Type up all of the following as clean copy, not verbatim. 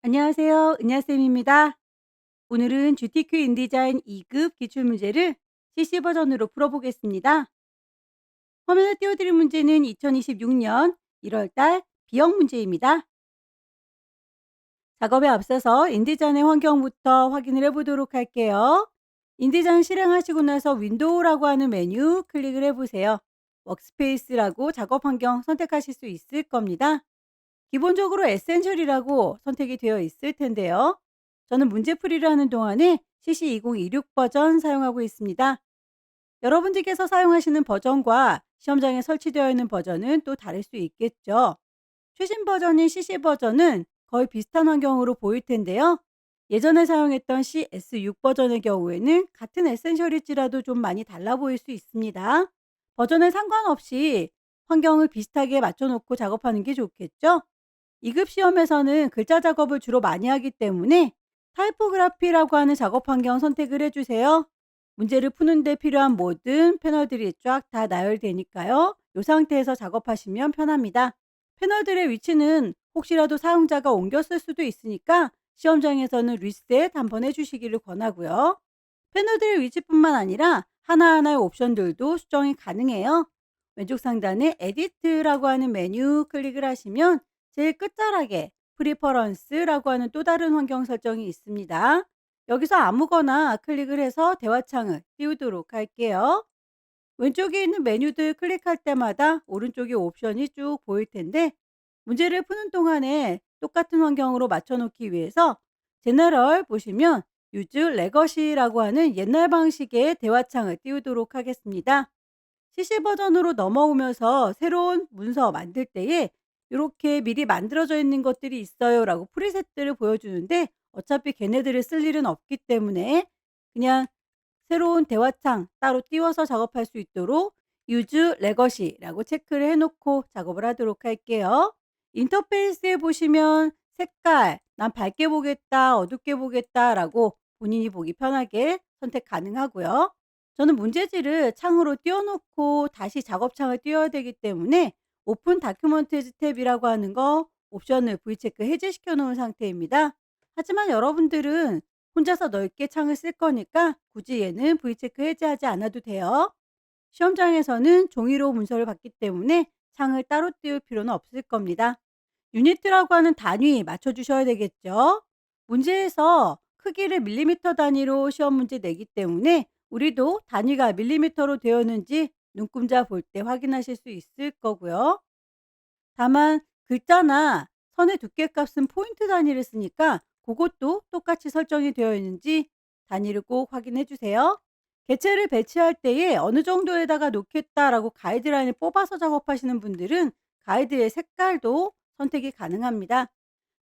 안녕하세요. 은하쌤입니다. 오늘은 GTQ 인디자인 2급 기출문제를 CC 버전으로 풀어보겠습니다. 화면에 띄워드린 문제는 2026년 1월 달 비형 문제입니다. 작업에 앞서서 인디자인의 환경부터 확인을 해보도록 할게요. 인디자인 실행하시고 나서 윈도우라고 하는 메뉴 클릭을 해보세요. 워크스페이스라고 작업 환경 선택하실 수 있을 겁니다. 기본적으로 에센셜이라고 선택이 되어 있을 텐데요. 저는 문제풀이를 하는 동안에 CC2026 버전 사용하고 있습니다. 여러분들께서 사용하시는 버전과 시험장에 설치되어 있는 버전은 또 다를 수 있겠죠. 최신 버전인 CC 버전은 거의 비슷한 환경으로 보일 텐데요. 예전에 사용했던 CS6 버전의 경우에는 같은 에센셜일지라도 좀 많이 달라 보일 수 있습니다. 버전에 상관없이 환경을 비슷하게 맞춰놓고 작업하는 게 좋겠죠? 2급 시험에서는 글자 작업을 주로 많이 하기 때문에 타이포그라피라고 하는 작업 환경 선택을 해주세요. 문제를 푸는데 필요한 모든 패널들이 쫙 다 나열되니까요. 이 상태에서 작업하시면 편합니다. 패널들의 위치는 혹시라도 사용자가 옮겨 쓸 수도 있으니까 시험장에서는 리셋 한번 해주시기를 권하고요. 패널들의 위치뿐만 아니라 하나하나의 옵션들도 수정이 가능해요. 왼쪽 상단에 에디트라고 하는 메뉴 클릭을 하시면 제일 끝자락에 프리퍼런스라고 하는 또 다른 환경 설정이 있습니다. 여기서 아무거나 클릭을 해서 대화창을 띄우도록 할게요. 왼쪽에 있는 메뉴들 클릭할 때마다 오른쪽에 옵션이 쭉 보일 텐데 문제를 푸는 동안에 똑같은 환경으로 맞춰놓기 위해서 제너럴 보시면 유즈 레거시라고 하는 옛날 방식의 대화창을 띄우도록 하겠습니다. CC 버전으로 넘어오면서 새로운 문서 만들 때에 이렇게 미리 만들어져 있는 것들이 있어요 라고 프리셋들을 보여주는데 어차피 걔네들을 쓸 일은 없기 때문에 그냥 새로운 대화창 따로 띄워서 작업할 수 있도록 use legacy라고 체크를 해놓고 작업을 하도록 할게요. 인터페이스에 보시면 색깔, 난 밝게 보겠다, 어둡게 보겠다 라고 본인이 보기 편하게 선택 가능하고요. 저는 문제지를 창으로 띄워놓고 다시 작업창을 띄워야 되기 때문에 오픈 다큐먼트즈 탭이라고 하는 거 옵션을 V체크 해제시켜 놓은 상태입니다. 하지만 여러분들은 혼자서 넓게 창을 쓸 거니까 굳이 얘는 V체크 해제하지 않아도 돼요. 시험장에서는 종이로 문서를 받기 때문에 창을 따로 띄울 필요는 없을 겁니다. 유니트라고 하는 단위 맞춰주셔야 되겠죠. 문제에서 크기를 밀리미터 단위로 시험 문제 내기 때문에 우리도 단위가 밀리미터로 되어 있는지 눈금자 볼 때 확인하실 수 있을 거고요. 다만 글자나 선의 두께 값은 포인트 단위를 쓰니까 그것도 똑같이 설정이 되어 있는지 단위를 꼭 확인해 주세요. 개체를 배치할 때에 어느 정도에다가 놓겠다라고 가이드라인을 뽑아서 작업하시는 분들은 가이드의 색깔도 선택이 가능합니다.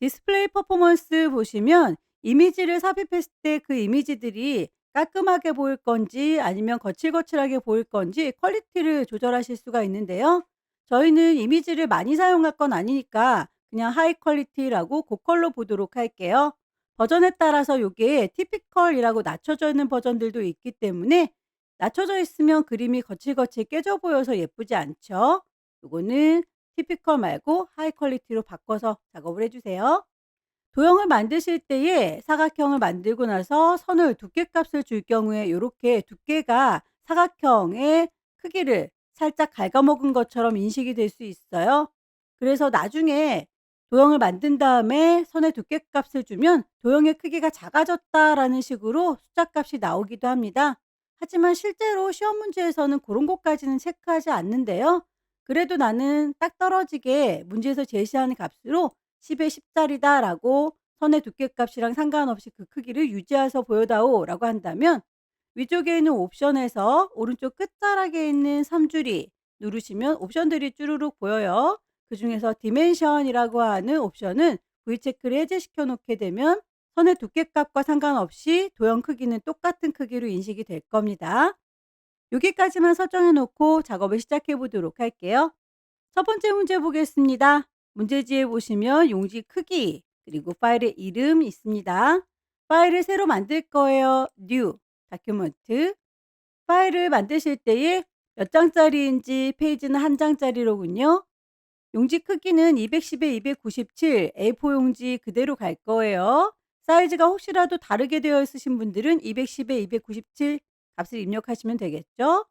디스플레이 퍼포먼스 보시면 이미지를 삽입했을 때 그 이미지들이 깔끔하게 보일 건지 아니면 거칠거칠하게 보일 건지 퀄리티를 조절하실 수가 있는데요. 저희는 이미지를 많이 사용할 건 아니니까 그냥 하이 퀄리티라고 고컬로 보도록 할게요. 버전에 따라서 요게 티피컬이라고 낮춰져 있는 버전들도 있기 때문에 낮춰져 있으면 그림이 거칠거칠 깨져 보여서 예쁘지 않죠. 요거는 티피컬 말고 하이 퀄리티로 바꿔서 작업을 해주세요. 도형을 만드실 때에 사각형을 만들고 나서 선을 두께값을 줄 경우에 이렇게 두께가 사각형의 크기를 살짝 갉아먹은 것처럼 인식이 될 수 있어요. 그래서 나중에 도형을 만든 다음에 선의 두께값을 주면 도형의 크기가 작아졌다라는 식으로 숫자값이 나오기도 합니다. 하지만 실제로 시험 문제에서는 그런 것까지는 체크하지 않는데요. 그래도 나는 딱 떨어지게 문제에서 제시하는 값으로 10에 10짜리다라고 선의 두께값이랑 상관없이 그 크기를 유지해서 보여다오라고 한다면 위쪽에 있는 옵션에서 오른쪽 끝자락에 있는 3줄이 누르시면 옵션들이 쭈루룩 보여요. 그중에서 디멘션이라고 하는 옵션은 V체크를 해제시켜 놓게 되면 선의 두께값과 상관없이 도형 크기는 똑같은 크기로 인식이 될 겁니다. 여기까지만 설정해 놓고 작업을 시작해 보도록 할게요. 첫 번째 문제 보겠습니다. 문제지에 보시면 용지 크기 그리고 파일의 이름이 있습니다. 파일을 새로 만들 거예요. New, 다큐멘트. 파일을 만드실 때에 몇 장짜리인지 페이지는 한 장짜리로군요. 용지 크기는 210에 297 A4 용지 그대로 갈 거예요. 사이즈가 혹시라도 다르게 되어 있으신 분들은 210에 297 값을 입력하시면 되겠죠.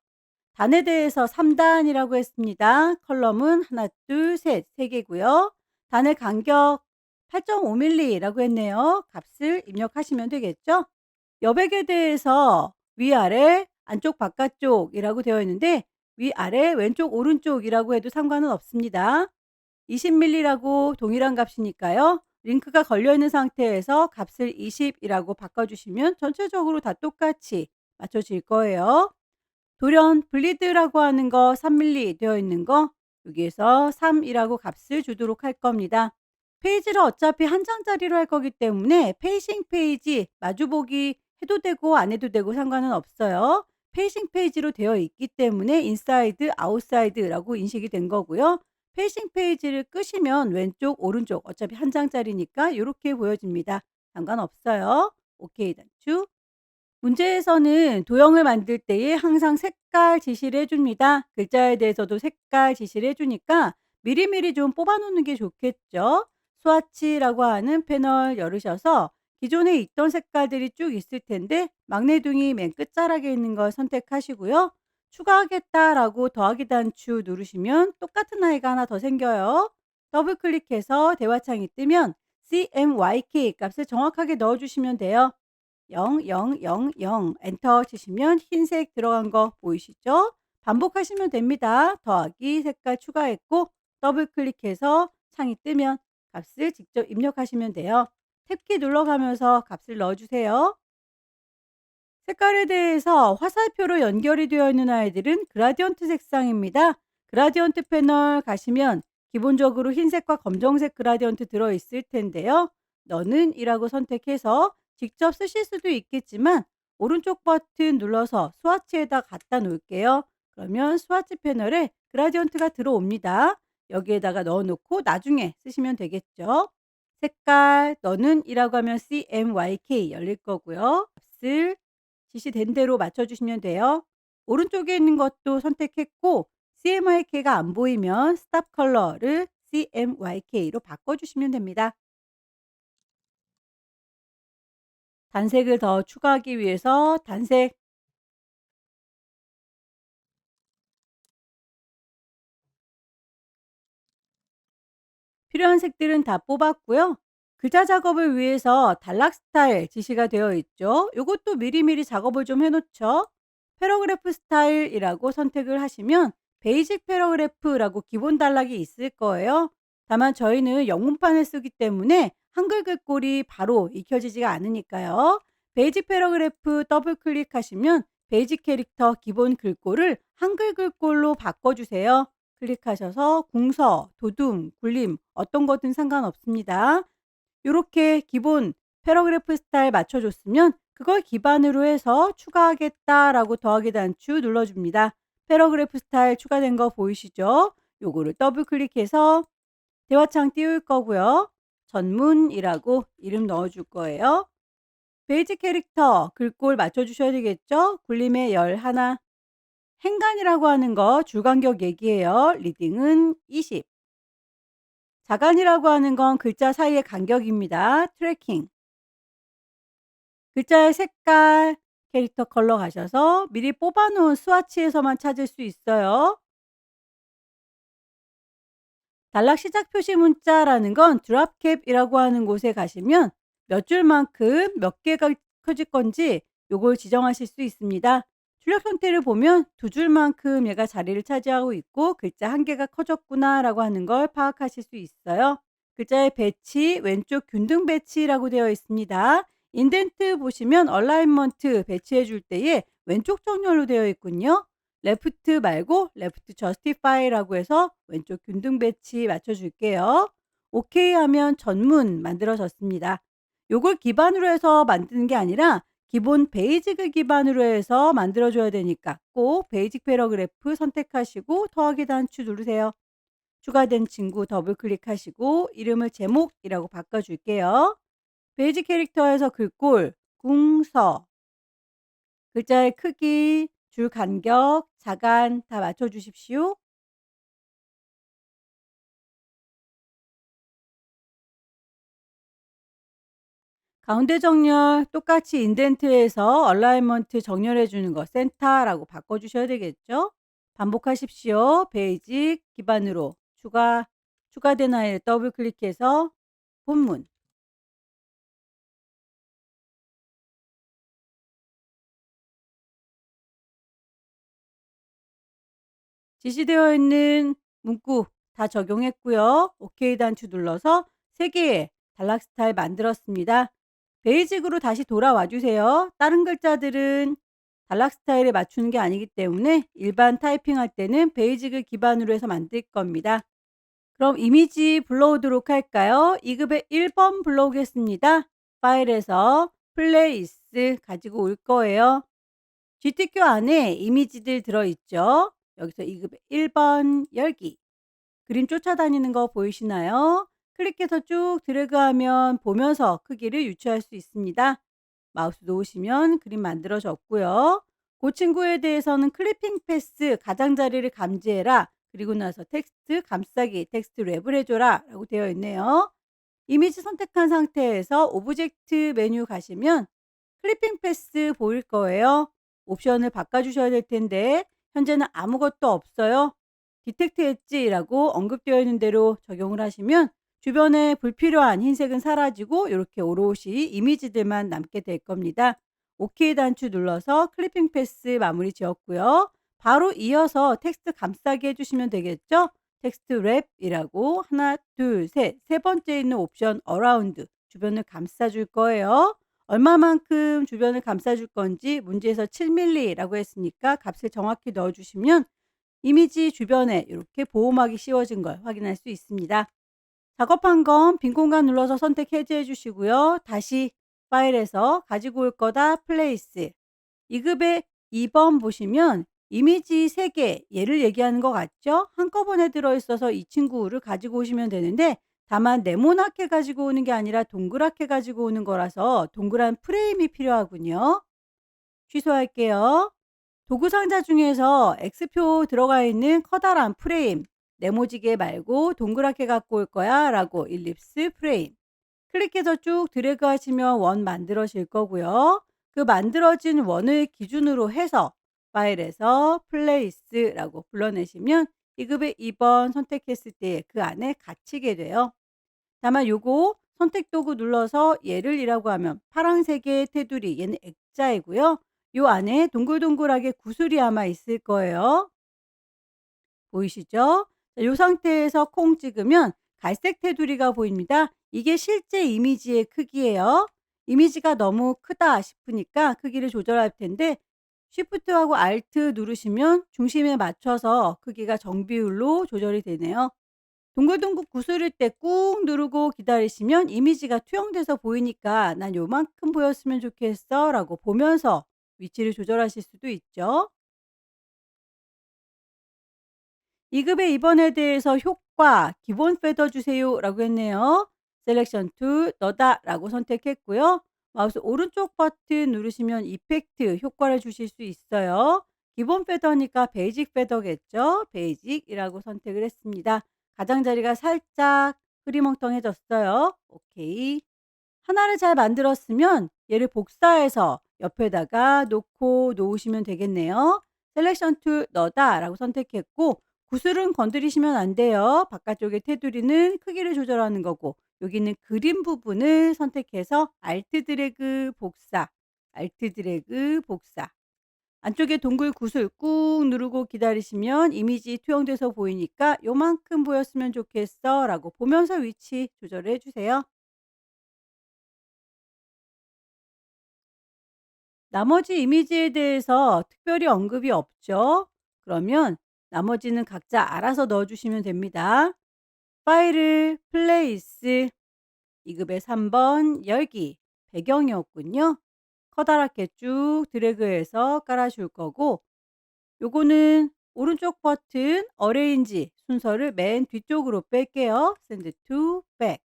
단에 대해서 3단이라고 했습니다. 컬럼은 하나, 둘, 셋, 3개고요. 단의 간격 8.5mm라고 했네요. 값을 입력하시면 되겠죠. 여백에 대해서 위아래, 안쪽, 바깥쪽이라고 되어 있는데 위아래, 왼쪽, 오른쪽이라고 해도 상관은 없습니다. 20mm라고 동일한 값이니까요. 링크가 걸려 있는 상태에서 값을 20이라고 바꿔주시면 전체적으로 다 똑같이 맞춰질 거예요. 돌연 블리드라고 하는 거 3mm 되어 있는 거 여기에서 3이라고 값을 주도록 할 겁니다. 페이지를 어차피 한 장짜리로 할 거기 때문에 페이싱 페이지 마주보기 해도 되고 안 해도 되고 상관은 없어요. 페이싱 페이지로 되어 있기 때문에 인사이드, 아웃사이드라고 인식이 된 거고요. 페이싱 페이지를 끄시면 왼쪽, 오른쪽 어차피 한 장짜리니까 이렇게 보여집니다. 상관없어요. 오케이 단추. 문제에서는 도형을 만들 때에 항상 색깔 지시를 해줍니다. 글자에 대해서도 색깔 지시를 해주니까 미리미리 좀 뽑아놓는 게 좋겠죠. 스와치라고 하는 패널 열으셔서 기존에 있던 색깔들이 쭉 있을 텐데 막내둥이 맨 끝자락에 있는 걸 선택하시고요. 추가하겠다라고 더하기 단추 누르시면 똑같은 아이가 하나 더 생겨요. 더블 클릭해서 대화창이 뜨면 CMYK 값을 정확하게 넣어주시면 돼요. 0, 0, 0, 0 엔터 치시면 흰색 들어간 거 보이시죠? 반복하시면 됩니다. 더하기 색깔 추가했고 더블 클릭해서 창이 뜨면 값을 직접 입력하시면 돼요. 탭키 눌러가면서 값을 넣어주세요. 색깔에 대해서 화살표로 연결이 되어 있는 아이들은 그라디언트 색상입니다. 그라디언트 패널 가시면 기본적으로 흰색과 검정색 그라디언트 들어있을 텐데요. 너는 이라고 선택해서 직접 쓰실 수도 있겠지만 오른쪽 버튼 눌러서 스와치에다 갖다 놓을게요. 그러면 스와치 패널에 그라디언트가 들어옵니다. 여기에다가 넣어놓고 나중에 쓰시면 되겠죠. 색깔 너는 이라고 하면 CMYK 열릴 거고요. 값을 지시된 대로 맞춰주시면 돼요. 오른쪽에 있는 것도 선택했고 CMYK가 안 보이면 스탑 컬러를 CMYK로 바꿔주시면 됩니다. 단색을 더 추가하기 위해서 단색 필요한 색들은 다 뽑았고요. 글자 작업을 위해서 단락 스타일 지시가 되어 있죠. 이것도 미리미리 작업을 좀 해놓죠. 패러그래프 스타일이라고 선택을 하시면 베이직 패러그래프라고 기본 단락이 있을 거예요. 다만 저희는 영문판을 쓰기 때문에 한글 글꼴이 바로 익혀지지가 않으니까요. 베이직 패러그래프 더블 클릭하시면 베이직 캐릭터 기본 글꼴을 한글 글꼴로 바꿔주세요. 클릭하셔서 궁서, 도둠, 굴림 어떤 거든 상관없습니다. 요렇게 기본 패러그래프 스타일 맞춰줬으면 그걸 기반으로 해서 추가하겠다라고 더하기 단추 눌러줍니다. 패러그래프 스타일 추가된 거 보이시죠? 요거를 더블 클릭해서 대화창 띄울 거고요. 전문이라고 이름 넣어줄 거예요. 베이지 캐릭터 글꼴 맞춰주셔야 되겠죠? 굴림의 열 하나. 행간이라고 하는 거 줄간격 얘기예요. 리딩은 20. 자간이라고 하는 건 글자 사이의 간격입니다. 트래킹. 글자의 색깔, 캐릭터 컬러 가셔서 미리 뽑아놓은 스와치에서만 찾을 수 있어요. 단락 시작 표시 문자라는 건 드랍캡이라고 하는 곳에 가시면 몇 줄만큼 몇 개가 켜질 건지 요걸 지정하실 수 있습니다. 출력 형태를 보면 두 줄만큼 얘가 자리를 차지하고 있고 글자 한 개가 커졌구나 라고 하는 걸 파악하실 수 있어요. 글자의 배치, 왼쪽 균등 배치라고 되어 있습니다. 인덴트 보시면 얼라인먼트 배치해 줄 때에 왼쪽 정렬로 되어 있군요. 레프트 말고 레프트 저스티파이라고 해서 왼쪽 균등 배치 맞춰 줄게요. 오케이 하면 전문 만들어졌습니다. 요걸 기반으로 해서 만드는 게 아니라 기본 베이직을 기반으로 해서 만들어 줘야 되니까 꼭 베이직 패러그래프 선택하시고 더하기 단추 누르세요. 추가된 친구 더블 클릭하시고 이름을 제목이라고 바꿔 줄게요. 베이직 캐릭터에서 글꼴, 궁서, 글자의 크기, 줄 간격, 자간 다 맞춰 주십시오. 가운데 정렬 똑같이 인덴트에서 얼라이먼트 정렬해 주는 거 센터라고 바꿔 주셔야 되겠죠? 반복하십시오. 베이직 기반으로 추가된 아이를 더블 클릭해서 본문 지시되어 있는 문구 다 적용했고요. 오케이 단추 눌러서 3개의 단락 스타일 만들었습니다. 베이직으로 다시 돌아와 주세요. 다른 글자들은 단락 스타일에 맞추는 게 아니기 때문에 일반 타이핑할 때는 베이직을 기반으로 해서 만들 겁니다. 그럼 이미지 불러오도록 할까요? 2급의 1번 불러오겠습니다. 파일에서 플레이스 가지고 올 거예요. GTQ 안에 이미지들 들어있죠. 여기서 2급의 1번 열기. 그림 쫓아다니는 거 보이시나요? 클릭해서 쭉 드래그하면 보면서 크기를 유추할 수 있습니다. 마우스 놓으시면 그림 만들어졌고요. 그 친구에 대해서는 클리핑 패스 가장자리를 감지해라. 그리고 나서 텍스트 감싸기 텍스트 랩을 해줘라 라고 되어 있네요. 이미지 선택한 상태에서 오브젝트 메뉴 가시면 클리핑 패스 보일 거예요. 옵션을 바꿔주셔야 될 텐데 현재는 아무것도 없어요. 디텍트 엣지라고 언급되어 있는 대로 적용을 하시면 주변에 불필요한 흰색은 사라지고 이렇게 오롯이 이미지들만 남게 될 겁니다. OK 단추 눌러서 클리핑 패스 마무리 지었고요. 바로 이어서 텍스트 감싸기 해주시면 되겠죠? 텍스트 랩이라고 하나, 둘, 셋, 세 번째 있는 옵션 어라운드 주변을 감싸줄 거예요. 얼마만큼 주변을 감싸줄 건지 문제에서 7mm라고 했으니까 값을 정확히 넣어주시면 이미지 주변에 이렇게 보호막이 씌워진 걸 확인할 수 있습니다. 작업한 건 빈 공간 눌러서 선택 해제해 주시고요. 다시 파일에서 가지고 올 거다 플레이스 2급의 2번 보시면 이미지 3개 얘를 얘기하는 것 같죠? 한꺼번에 들어있어서 이 친구를 가지고 오시면 되는데 다만 네모나게 가지고 오는 게 아니라 동그랗게 가지고 오는 거라서 동그란 프레임이 필요하군요. 취소할게요. 도구 상자 중에서 X표 들어가 있는 커다란 프레임 네모지게 말고 동그랗게 갖고 올 거야 라고 일립스 프레임 클릭해서 쭉 드래그 하시면 원 만들어질 거고요. 그 만들어진 원을 기준으로 해서 파일에서 플레이스라고 불러내시면 2급의 2번 선택했을 때 그 안에 갇히게 돼요. 다만 요거 선택 도구 눌러서 얘를 이라고 하면 파란색의 테두리 얘는 액자이고요. 요 안에 동글동글하게 구슬이 아마 있을 거예요. 보이시죠? 자, 요 상태에서 콩 찍으면 갈색 테두리가 보입니다. 이게 실제 이미지의 크기예요. 이미지가 너무 크다 싶으니까 크기를 조절할 텐데 Shift하고 Alt 누르시면 중심에 맞춰서 크기가 정비율로 조절이 되네요. 동글동글 구슬일 때 꾹 누르고 기다리시면 이미지가 투영돼서 보이니까 난 요만큼 보였으면 좋겠어 라고 보면서 위치를 조절하실 수도 있죠. 2급의 2번에 대해서 효과 기본 페더 주세요 라고 했네요. 셀렉션 툴 너다 라고 선택했고요. 마우스 오른쪽 버튼 누르시면 이펙트 효과를 주실 수 있어요. 기본 페더니까 베이직 페더겠죠. 베이직이라고 선택을 했습니다. 가장자리가 살짝 흐리멍텅해졌어요. 오케이. 하나를 잘 만들었으면 얘를 복사해서 옆에다가 놓고 놓으시면 되겠네요. 셀렉션 툴 너다 라고 선택했고 구슬은 건드리시면 안 돼요. 바깥쪽의 테두리는 크기를 조절하는 거고 여기는 그림 부분을 선택해서 알트 드래그 복사 알트 드래그 복사 안쪽에 동글 구슬 꾹 누르고 기다리시면 이미지 투영돼서 보이니까 요만큼 보였으면 좋겠어 라고 보면서 위치 조절을 해주세요. 나머지 이미지에 대해서 특별히 언급이 없죠. 그러면 나머지는 각자 알아서 넣어주시면 됩니다. 파일을 플레이스 2급의 3번 열기 배경이었군요. 커다랗게 쭉 드래그해서 깔아줄 거고 요거는 오른쪽 버튼 어레인지 순서를 맨 뒤쪽으로 뺄게요. 샌드 투 백.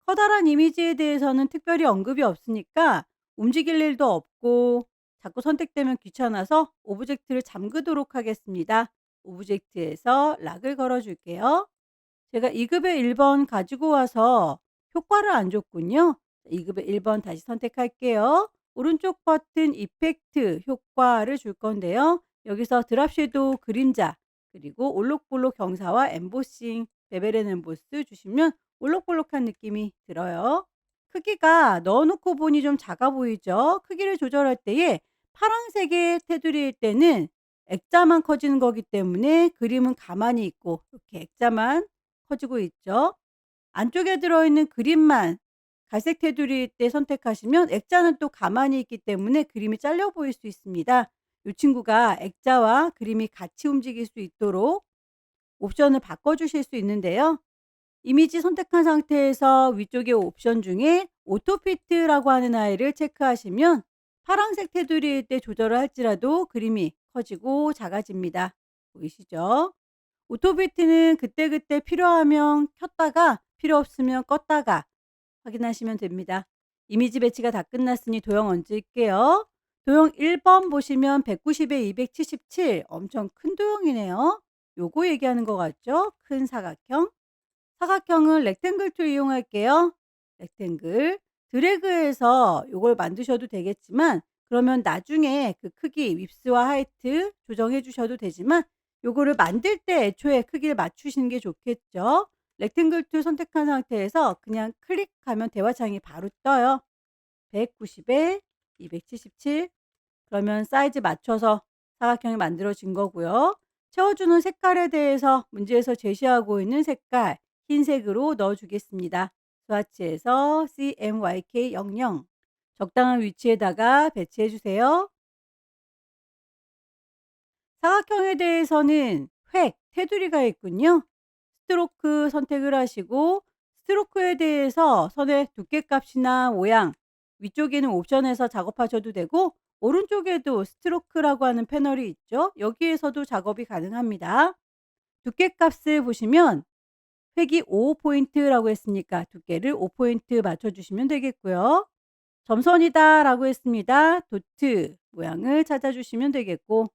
커다란 이미지에 대해서는 특별히 언급이 없으니까 움직일 일도 없고 자꾸 선택되면 귀찮아서 오브젝트를 잠그도록 하겠습니다. 오브젝트에서 락을 걸어 줄게요. 제가 2급의 1번 가지고 와서 효과를 안 줬군요. 2급의 1번 다시 선택할게요. 오른쪽 버튼 이펙트 효과를 줄 건데요. 여기서 드랍 섀도우 그림자 그리고 올록볼록 경사와 엠보싱 베벨 앤 엠보스 주시면 올록볼록한 느낌이 들어요. 크기가 넣어 놓고 보니 좀 작아 보이죠? 크기를 조절할 때에 파란색의 테두리일 때는 액자만 커지는 거기 때문에 그림은 가만히 있고 이렇게 액자만 커지고 있죠. 안쪽에 들어있는 그림만 갈색 테두리일 때 선택하시면 액자는 또 가만히 있기 때문에 그림이 잘려 보일 수 있습니다. 이 친구가 액자와 그림이 같이 움직일 수 있도록 옵션을 바꿔 주실 수 있는데요. 이미지 선택한 상태에서 위쪽의 옵션 중에 오토피트라고 하는 아이를 체크하시면 파란색 테두리일 때 조절을 할지라도 그림이 커지고 작아집니다. 보이시죠? 오토비트는 그때그때 필요하면 켰다가 필요 없으면 껐다가 확인하시면 됩니다. 이미지 배치가 다 끝났으니 도형 얹을게요. 도형 1번 보시면 190에 277 엄청 큰 도형이네요. 요거 얘기하는 것 같죠? 큰 사각형. 사각형은 렉탱글 툴 이용할게요. 렉탱글. 드래그해서 요걸 만드셔도 되겠지만 그러면 나중에 그 크기 윕스와 하이트 조정해 주셔도 되지만 요거를 만들 때 애초에 크기를 맞추시는 게 좋겠죠. 렉탱글 툴 선택한 상태에서 그냥 클릭하면 대화창이 바로 떠요. 190에 277 그러면 사이즈 맞춰서 사각형이 만들어진 거고요. 채워주는 색깔에 대해서 문제에서 제시하고 있는 색깔 흰색으로 넣어 주겠습니다. 스와치에서 CMYK00 적당한 위치에다가 배치해 주세요. 사각형에 대해서는 획, 테두리가 있군요. 스트로크 선택을 하시고 스트로크에 대해서 선의 두께 값이나 모양 위쪽에는 옵션에서 작업하셔도 되고 오른쪽에도 스트로크라고 하는 패널이 있죠. 여기에서도 작업이 가능합니다. 두께 값을 보시면 획이 5포인트라고 했으니까 두께를 5포인트 맞춰주시면 되겠고요. 점선이다 라고 했습니다. 도트 모양을 찾아주시면 되겠고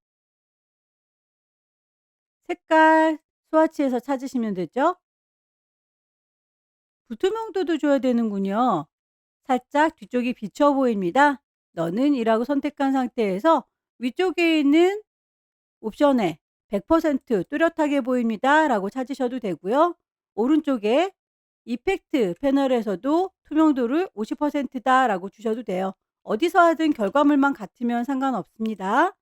색깔 스와치에서 찾으시면 되죠. 불투명도도 줘야 되는군요. 살짝 뒤쪽이 비쳐 보입니다. 너는 이라고 선택한 상태에서 위쪽에 있는 옵션에 100% 뚜렷하게 보입니다 라고 찾으셔도 되고요. 오른쪽에 이펙트 패널에서도 투명도를 50%다 라고 주셔도 돼요. 어디서 하든 결과물만 같으면 상관없습니다.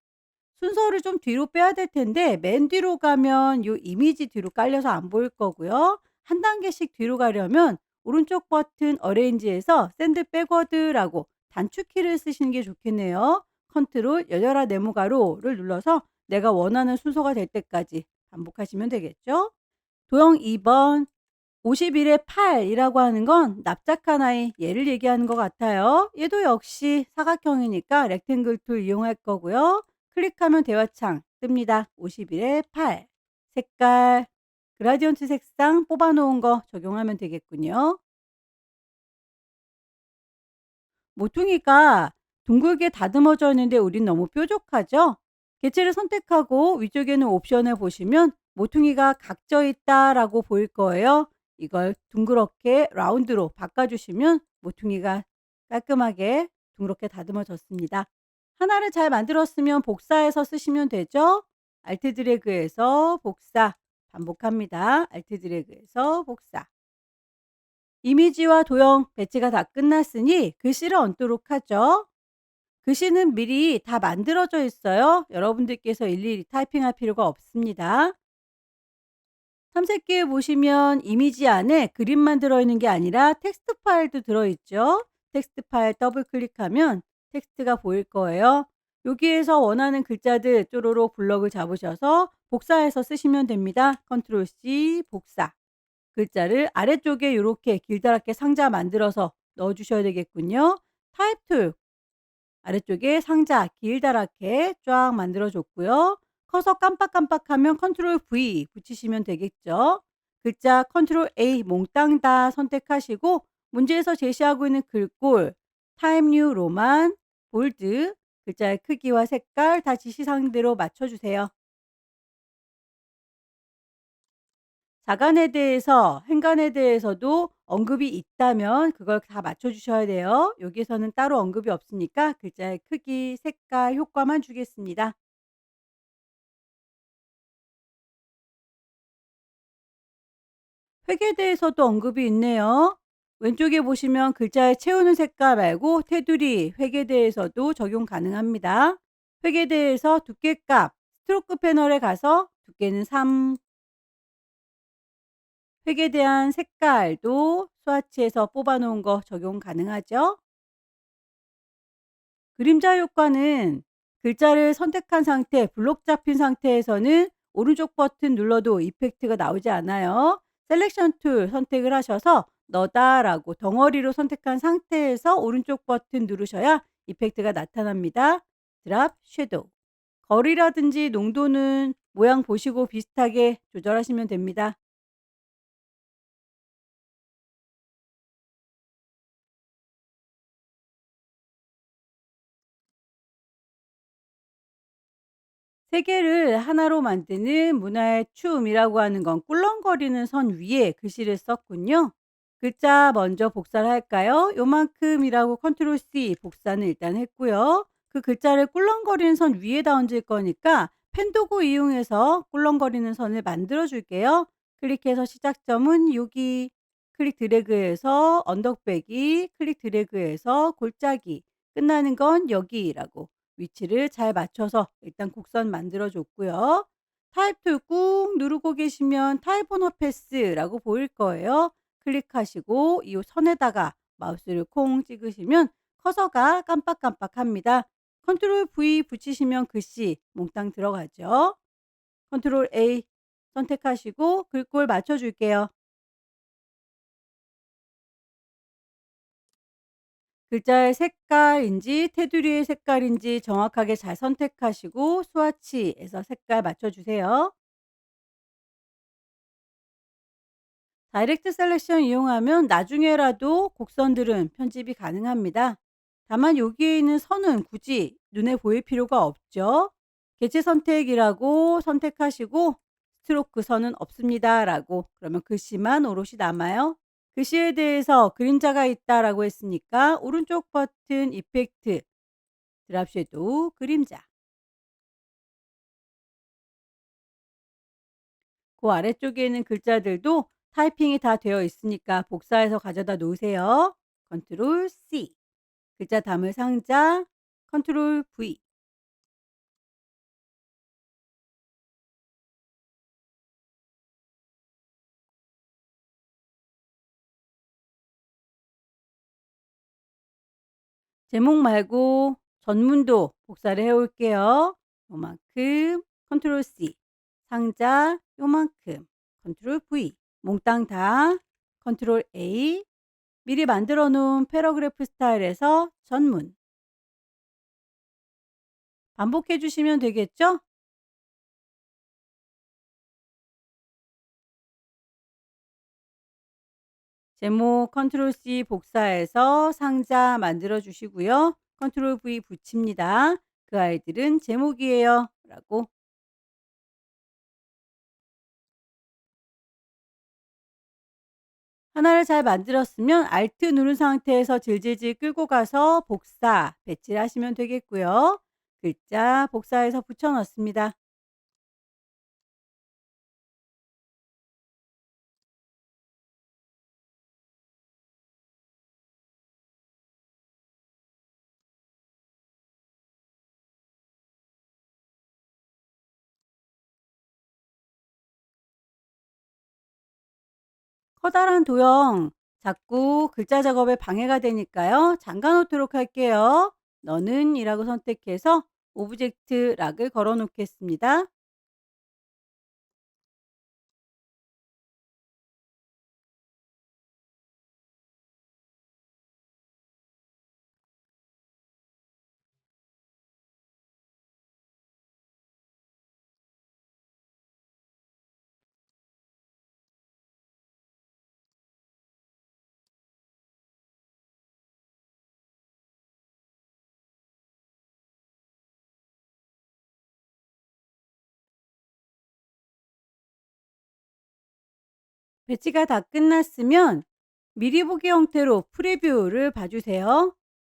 순서를 좀 뒤로 빼야 될 텐데 맨 뒤로 가면 요 이미지 뒤로 깔려서 안 보일 거고요. 한 단계씩 뒤로 가려면 오른쪽 버튼 어레인지에서 샌드 백워드라고 단축키를 쓰시는 게 좋겠네요. 컨트롤 열려라 네모가로를 눌러서 내가 원하는 순서가 될 때까지 반복하시면 되겠죠. 도형 2번 51에 8이라고 하는 건 납작한 아이 얘를 얘기하는 것 같아요. 얘도 역시 사각형이니까 렉탱글 툴 이용할 거고요. 클릭하면 대화창 뜹니다. 51에 8 색깔 그라디언트 색상 뽑아 놓은 거 적용하면 되겠군요. 모퉁이가 둥글게 다듬어져 있는데 우린 너무 뾰족하죠? 개체를 선택하고 위쪽에는 옵션을 보시면 모퉁이가 각져 있다라고 보일 거예요. 이걸 둥그렇게 라운드로 바꿔주시면 모퉁이가 깔끔하게 둥그렇게 다듬어졌습니다. 하나를 잘 만들었으면 복사해서 쓰시면 되죠. 알트 드래그해서 복사 반복합니다. 알트 드래그해서 복사. 이미지와 도형 배치가 다 끝났으니 글씨를 얹도록 하죠. 글씨는 미리 다 만들어져 있어요. 여러분들께서 일일이 타이핑할 필요가 없습니다. 탐색기에 보시면 이미지 안에 그림만 들어있는 게 아니라 텍스트 파일도 들어있죠. 텍스트 파일 더블 클릭하면 텍스트가 보일 거예요. 여기에서 원하는 글자들 쪼로록 블럭을 잡으셔서 복사해서 쓰시면 됩니다. 컨트롤 C 복사. 글자를 아래쪽에 이렇게 길다랗게 상자 만들어서 넣어 주셔야 되겠군요. 타입 툴 아래쪽에 상자 길다랗게 쫙 만들어 줬고요. 커서 깜빡깜빡하면 컨트롤 V 붙이시면 되겠죠. 글자 컨트롤 A 몽땅 다 선택하시고 문제에서 제시하고 있는 글꼴 타임 뉴 로만 볼드 글자의 크기와 색깔 다 지시사항대로 맞춰주세요. 자간에 대해서 행간에 대해서도 언급이 있다면 그걸 다 맞춰주셔야 돼요. 여기서는 따로 언급이 없으니까 글자의 크기, 색깔, 효과만 주겠습니다. 획에 대해서도 언급이 있네요. 왼쪽에 보시면 글자에 채우는 색깔 말고 테두리, 획에 대해서도 적용 가능합니다. 획에 대해서 두께값, 스트로크 패널에 가서 두께는 3, 획에 대한 색깔도 스와치에서 뽑아 놓은 거 적용 가능하죠. 그림자 효과는 글자를 선택한 상태, 블록 잡힌 상태에서는 오른쪽 버튼 눌러도 이펙트가 나오지 않아요. 셀렉션 툴 선택을 하셔서 너다라고 덩어리로 선택한 상태에서 오른쪽 버튼 누르셔야 이펙트가 나타납니다. 드랍 섀도우. 거리라든지 농도는 모양 보시고 비슷하게 조절하시면 됩니다. 세 개를 하나로 만드는 문화의 춤이라고 하는 건 꿀렁거리는 선 위에 글씨를 썼군요. 글자 먼저 복사를 할까요? 요만큼이라고 컨트롤 C 복사는 일단 했고요. 그 글자를 꿀렁거리는 선 위에다 얹을 거니까 펜 도구 이용해서 꿀렁거리는 선을 만들어 줄게요. 클릭해서 시작점은 여기, 클릭 드래그해서 언덕배기, 클릭 드래그해서 골짜기, 끝나는 건 여기라고 위치를 잘 맞춰서 일단 곡선 만들어 줬고요. 타입 툴 꾹 누르고 계시면 타입 언어 패스라고 보일 거예요. 클릭하시고 이 선에다가 마우스를 콩 찍으시면 커서가 깜빡깜빡합니다. 컨트롤 V 붙이시면 글씨 몽땅 들어가죠. 컨트롤 A 선택하시고 글꼴 맞춰줄게요. 글자의 색깔인지 테두리의 색깔인지 정확하게 잘 선택하시고 스와치에서 색깔 맞춰주세요. 다이렉트 셀렉션 이용하면 나중에라도 곡선들은 편집이 가능합니다. 다만 여기에 있는 선은 굳이 눈에 보일 필요가 없죠. 개체 선택이라고 선택하시고 스트로크 선은 없습니다 라고 그러면 글씨만 오롯이 남아요. 글씨에 대해서 그림자가 있다라고 했으니까 오른쪽 버튼 이펙트 드랍 섀도우 그림자 그 아래쪽에 있는 글자들도 타이핑이 다 되어 있으니까 복사해서 가져다 놓으세요. 컨트롤 C 글자 담을 상자 컨트롤 V 제목 말고 전문도 복사를 해 올게요. 요만큼 컨트롤 C 상자 요만큼 컨트롤 V 몽땅 다 컨트롤 A 미리 만들어 놓은 패러그래프 스타일에서 전문 반복해 주시면 되겠죠? 제목 컨트롤 C 복사해서 상자 만들어 주시고요. 컨트롤 V 붙입니다. 그 아이들은 제목이에요. 라고 하나를 잘 만들었으면 Alt 누른 상태에서 질질질 끌고 가서 복사, 배치를 하시면 되겠고요. 글자 복사해서 붙여 넣습니다. 커다란 도형 자꾸 글자 작업에 방해가 되니까요. 잠가 놓도록 할게요. 너는 이라고 선택해서 오브젝트 락을 걸어 놓겠습니다. 배치가 다 끝났으면 미리 보기 형태로 프리뷰를 봐주세요.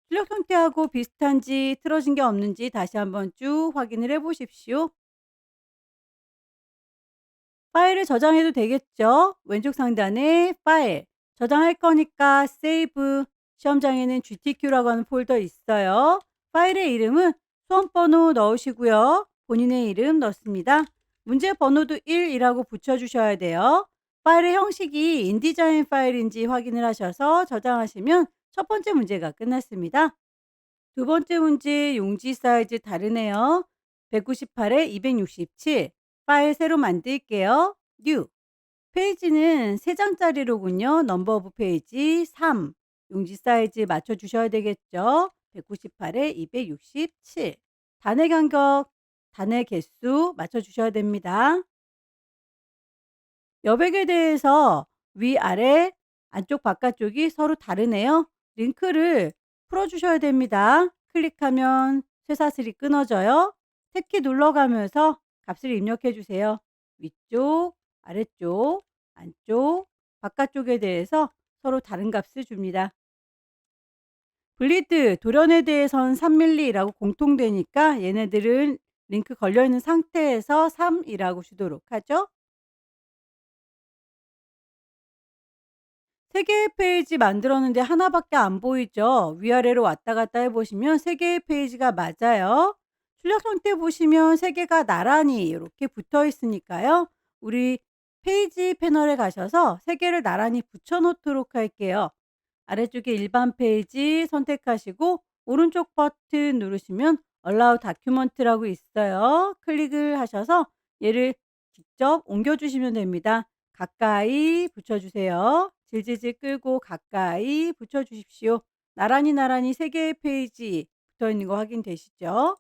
출력 형태하고 비슷한지 틀어진 게 없는지 다시 한번 쭉 확인을 해 보십시오. 파일을 저장해도 되겠죠? 왼쪽 상단에 파일, 저장할 거니까 세이브, 시험장에는 GTQ라고 하는 폴더 있어요. 파일의 이름은 수험번호 넣으시고요. 본인의 이름 넣습니다. 문제 번호도 1이라고 붙여주셔야 돼요. 파일의 형식이 인디자인 파일인지 확인을 하셔서 저장하시면 첫 번째 문제가 끝났습니다. 두 번째 문제 용지 사이즈 다르네요. 198에 267. 파일 새로 만들게요. 뉴. 페이지는 3장짜리로군요. 넘버 오브 페이지 3. 용지 사이즈 맞춰 주셔야 되겠죠. 198에 267. 단의 간격, 단의 개수 맞춰 주셔야 됩니다. 여백에 대해서 위아래 안쪽 바깥쪽이 서로 다르네요. 링크를 풀어 주셔야 됩니다. 클릭하면 쇠사슬이 끊어져요. 탭키 눌러가면서 값을 입력해 주세요. 위쪽, 아래쪽, 안쪽, 바깥쪽에 대해서 서로 다른 값을 줍니다. 블리드, 돌연에 대해선 3mm라고 공통되니까 얘네들은 링크 걸려있는 상태에서 3이라고 주도록 하죠. 3개의 페이지 만들었는데 하나밖에 안 보이죠? 위아래로 왔다 갔다 해 보시면 3개의 페이지가 맞아요. 출력 형태 보시면 3개가 나란히 이렇게 붙어 있으니까요. 우리 페이지 패널에 가셔서 3개를 나란히 붙여 놓도록 할게요. 아래쪽에 일반 페이지 선택하시고 오른쪽 버튼 누르시면 Allow Document라고 있어요. 클릭을 하셔서 얘를 직접 옮겨 주시면 됩니다. 가까이 붙여주세요. 질질질 끌고 가까이 붙여주십시오. 나란히 3개의 페이지 붙어있는 거 확인되시죠?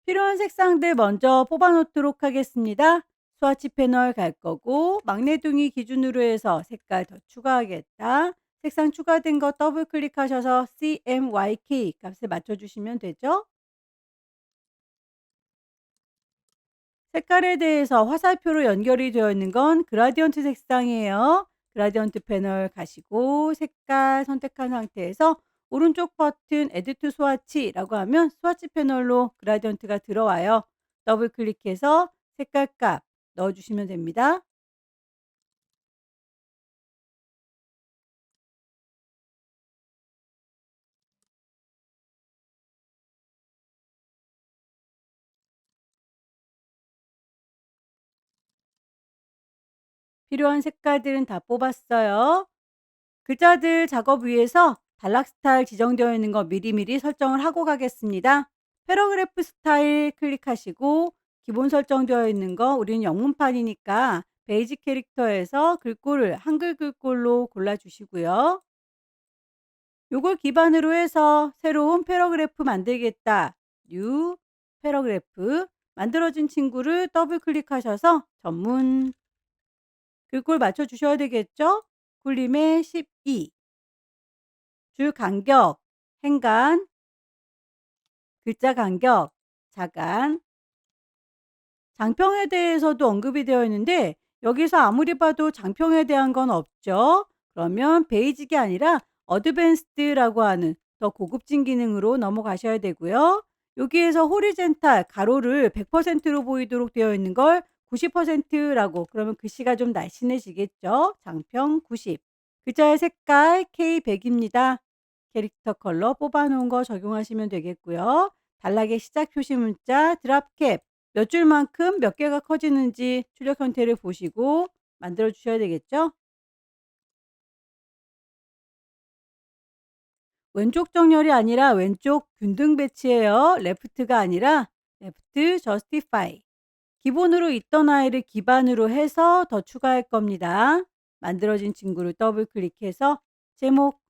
필요한 색상들 먼저 뽑아 놓도록 하겠습니다. 스와치 패널 갈 거고 magne둥이 기준으로 해서 색깔 더 추가하겠다. 색상 추가된 거 더블 클릭하셔서 CMYK 값을 맞춰주시면 되죠. 색깔에 대해서 화살표로 연결이 되어 있는 건 그라디언트 색상이에요. 그라디언트 패널 가시고 색깔 선택한 상태에서 오른쪽 버튼 Add to 스와치라고 하면 스와치 패널로 그라디언트가 들어와요. 더블 클릭해서 색깔 값 넣어주시면 됩니다. 필요한 색깔들은 다 뽑았어요. 글자들 작업 위에서 단락 스타일 지정되어 있는 거 미리미리 설정을 하고 가겠습니다. 패러그래프 스타일 클릭하시고 기본 설정되어 있는 거 우리는 영문판이니까 베이직 캐릭터에서 글꼴을 한글 글꼴로 골라주시고요. 요걸 기반으로 해서 새로운 패러그래프 만들겠다. 뉴 패러그래프 만들어진 친구를 더블 클릭하셔서 전문 글꼴 맞춰 주셔야 되겠죠? 굴림의 12 줄 간격, 행간, 글자 간격, 자간, 장평에 대해서도 언급이 되어 있는데 여기서 아무리 봐도 장평에 대한 건 없죠. 그러면 베이직이 아니라 어드밴스드라고 하는 더 고급진 기능으로 넘어가셔야 되고요. 여기에서 호리젠탈 가로를 100%로 보이도록 되어 있는 걸 90%라고 그러면 글씨가 좀 날씬해지겠죠. 장평 90. 글자의 색깔 K100입니다. 캐릭터 컬러 뽑아 놓은 거 적용하시면 되겠고요. 단락의 시작 표시 문자 드랍캡 몇 줄만큼 몇 개가 커지는지 출력 형태를 보시고 만들어 주셔야 되겠죠. 왼쪽 정렬이 아니라 왼쪽 균등 배치예요. 레프트가 아니라 레프트 저스티파이. 기본으로 있던 아이를 기반으로 해서 더 추가할 겁니다. 만들어진 친구를 더블 클릭해서 제목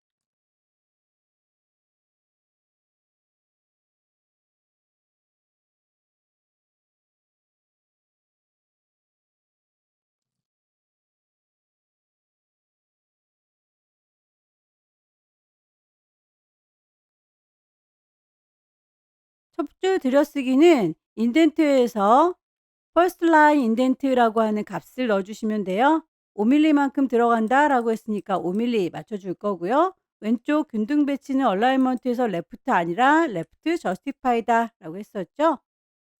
첫 줄 들여쓰기는 인덴트에서 퍼스트 라인 인덴트라고 하는 값을 넣어 주시면 돼요. 5mm만큼 들어간다라고 했으니까 5mm 맞춰줄 거고요. 왼쪽 균등 배치는 얼라이먼트에서 레프트 아니라 레프트 저스티파이다라고 했었죠.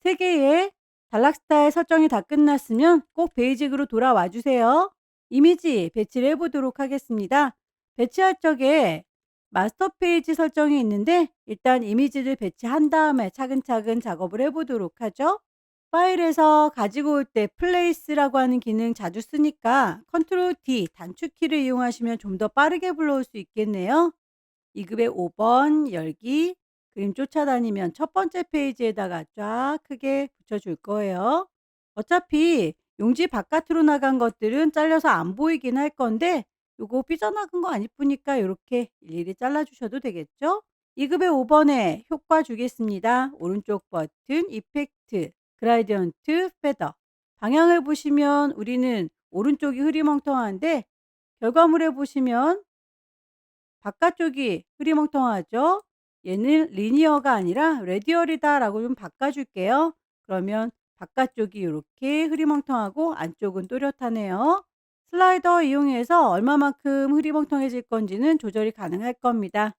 3개의 단락 스타일 설정이 다 끝났으면 꼭 베이직으로 돌아와 주세요. 이미지 배치를 해보도록 하겠습니다. 배치할 적에 마스터 페이지 설정이 있는데 일단 이미지를 배치한 다음에 차근차근 작업을 해보도록 하죠. 파일에서 가지고 올 때 플레이스라고 하는 기능 자주 쓰니까 컨트롤 D 단축키를 이용하시면 좀 더 빠르게 불러올 수 있겠네요. 2급의 5번 열기 그림 쫓아다니면 첫 번째 페이지에다가 쫙 크게 붙여줄 거예요. 어차피 용지 바깥으로 나간 것들은 잘려서 안 보이긴 할 건데 요거 삐져나간 거 아닐 뿐이니까 이렇게 일일이 잘라주셔도 되겠죠? 2급의 5번에 효과 주겠습니다. 오른쪽 버튼 이펙트 그라디언트 페더 방향을 보시면 우리는 오른쪽이 흐리멍텅한데 결과물에 보시면 바깥쪽이 흐리멍텅하죠. 얘는 리니어가 아니라 레디얼이다라고 좀 바꿔줄게요. 그러면 바깥쪽이 이렇게 흐리멍텅하고 안쪽은 또렷하네요. 슬라이더 이용해서 얼마만큼 흐리멍텅해질 건지는 조절이 가능할 겁니다.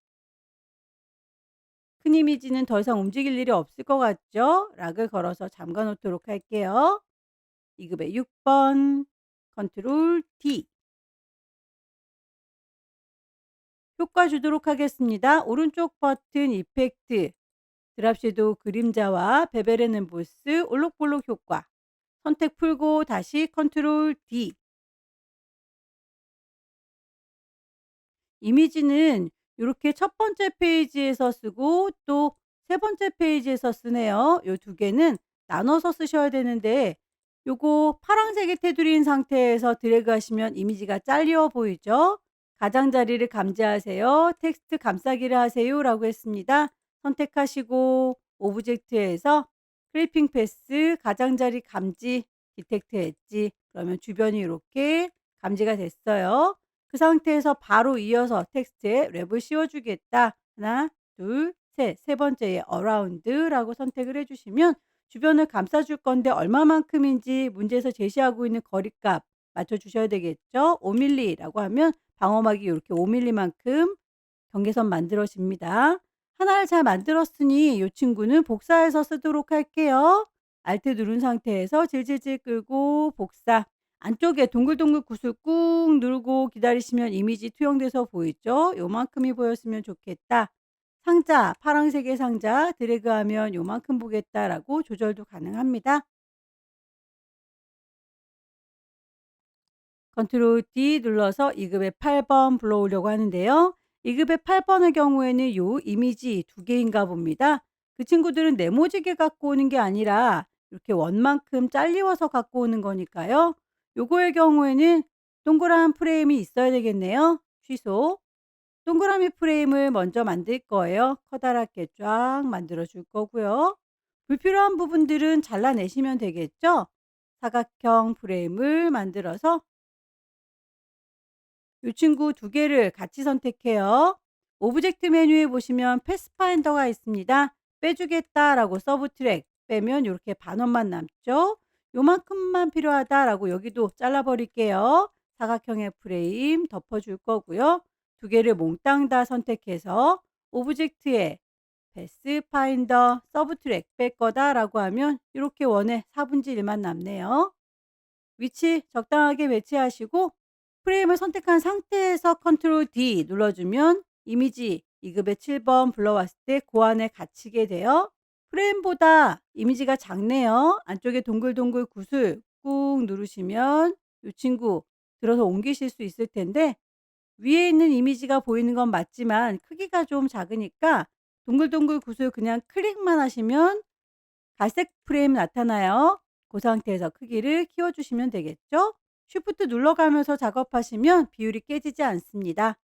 큰 이미지는 더 이상 움직일 일이 없을 것 같죠? 락을 걸어서 잠가 놓도록 할게요. 2급의 6번 컨트롤 D 효과 주도록 하겠습니다. 오른쪽 버튼 이펙트 드랍 섀도우 그림자와 베벨 앤 보스 올록볼록 효과 선택 풀고 다시 컨트롤 D 이미지는 이렇게 첫 번째 페이지에서 쓰고 또 세 번째 페이지에서 쓰네요. 요 두 개는 나눠서 쓰셔야 되는데 요거 파란색의 테두리인 상태에서 드래그 하시면 이미지가 잘려 보이죠? 가장자리를 감지하세요. 텍스트 감싸기를 하세요라고 했습니다. 선택하시고 오브젝트에서 크리핑 패스 가장자리 감지 디텍트 엣지 그러면 주변이 이렇게 감지가 됐어요. 그 상태에서 바로 이어서 텍스트에 랩을 씌워주겠다. 하나, 둘, 셋. 세 번째에 around라고 선택을 해주시면 주변을 감싸줄 건데 얼마만큼인지 문제에서 제시하고 있는 거리값 맞춰주셔야 되겠죠. 5mm라고 하면 방어막이 이렇게 5mm만큼 경계선 만들어집니다. 하나를 잘 만들었으니 이 친구는 복사해서 쓰도록 할게요. Alt 누른 상태에서 질질질 끌고 복사. 안쪽에 동글동글 굿을 꾹 누르고 기다리시면 이미지 투영돼서 보이죠? 요만큼이 보였으면 좋겠다. 상자, 파란색의 상자 드래그하면 요만큼 보겠다라고 조절도 가능합니다. 컨트롤 D 눌러서 2급의 8번 불러오려고 하는데요. 2급의 8번의 경우에는 요 이미지 두 개인가 봅니다. 그 친구들은 네모지게 갖고 오는 게 아니라 이렇게 원만큼 잘리워서 갖고 오는 거니까요. 요거의 경우에는 동그란 프레임이 있어야 되겠네요. 취소. 동그라미 프레임을 먼저 만들 거예요. 커다랗게 쫙 만들어 줄 거고요. 불필요한 부분들은 잘라내시면 되겠죠. 사각형 프레임을 만들어서 이 친구 두 개를 같이 선택해요. 오브젝트 메뉴에 보시면 패스파인더가 있습니다. 빼주겠다라고 서브 트랙 빼면 이렇게 반원만 남죠. 요만큼만 필요하다라고 여기도 잘라버릴게요. 사각형의 프레임 덮어줄 거고요. 두 개를 몽땅 다 선택해서 오브젝트에 패스파인더 서브 트랙 뺄 거다라고 하면 이렇게 원의 4분의 1만 남네요. 위치 적당하게 배치하시고 프레임을 선택한 상태에서 컨트롤 D 눌러주면 이미지 2급의 7번 불러왔을 때 그 안에 갇히게 돼요. 프레임보다 이미지가 작네요. 안쪽에 동글동글 굿을 꾹 누르시면 이 친구 들어서 옮기실 수 있을 텐데 위에 있는 이미지가 보이는 건 맞지만 크기가 좀 작으니까 동글동글 굿을 그냥 클릭만 하시면 갈색 프레임 나타나요. 그 상태에서 크기를 키워주시면 되겠죠. 쉬프트 눌러가면서 작업하시면 비율이 깨지지 않습니다.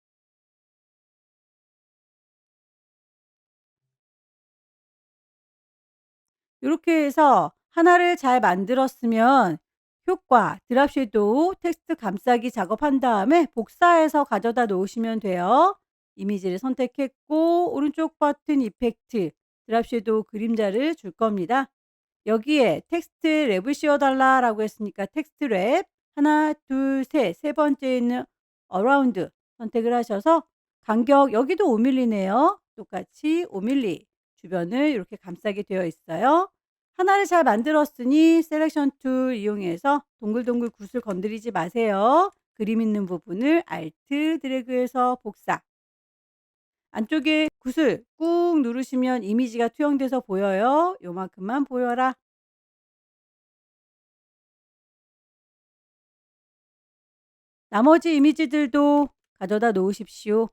이렇게 해서 하나를 잘 만들었으면 효과, 드랍 섀도우, 텍스트 감싸기 작업한 다음에 복사해서 가져다 놓으시면 돼요. 이미지를 선택했고 오른쪽 버튼 이펙트, 드랍 섀도우 그림자를 줄 겁니다. 여기에 텍스트 랩을 씌워달라고 했으니까 텍스트 랩 하나, 둘, 셋. 세 번째에 있는 around 선택을 하셔서 간격 여기도 5mm네요. 똑같이 5mm 주변을 이렇게 감싸게 되어 있어요. 하나를 잘 만들었으니 셀렉션 툴 이용해서 동글동글 굿을 건드리지 마세요. 그림 있는 부분을 Alt 드래그해서 복사. 안쪽에 굿을 꾹 누르시면 이미지가 투영돼서 보여요. 요만큼만 보여라. 나머지 이미지들도 가져다 놓으십시오.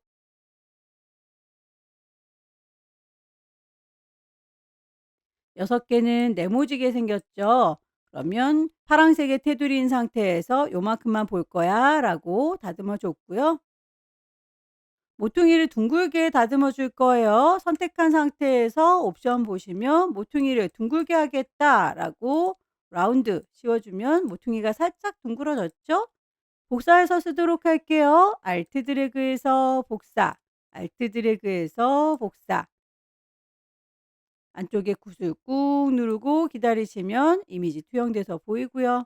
6개는 네모지게 생겼죠. 그러면 파란색의 테두리인 상태에서 요만큼만 볼 거야 라고 다듬어 줬고요. 모퉁이를 둥글게 다듬어 줄 거예요. 선택한 상태에서 옵션 보시면 모퉁이를 둥글게 하겠다라고 라운드 씌워주면 모퉁이가 살짝 둥그러졌죠? 복사해서 쓰도록 할게요. Alt 드래그해서 복사, Alt 드래그해서 복사. 안쪽에 굿을 꾹 누르고 기다리시면 이미지 투영돼서 보이고요.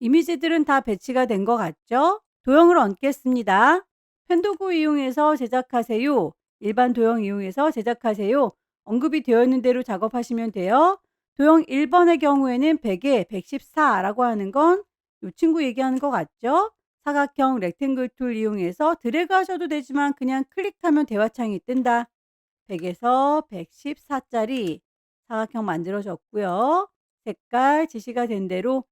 이미지들은 다 배치가 된 것 같죠? 도형을 얹겠습니다. 펜도구 이용해서 제작하세요. 일반 도형 이용해서 제작하세요. 언급이 되어 있는 대로 작업하시면 돼요. 도형 1번의 경우에는 100에 114라고 하는 건 이 친구 얘기하는 것 같죠? 사각형 렉탱글 툴 이용해서 드래그 하셔도 되지만 그냥 클릭하면 대화창이 뜬다. 100에서 114짜리 사각형 만들어졌고요. 색깔 지시가 된 대로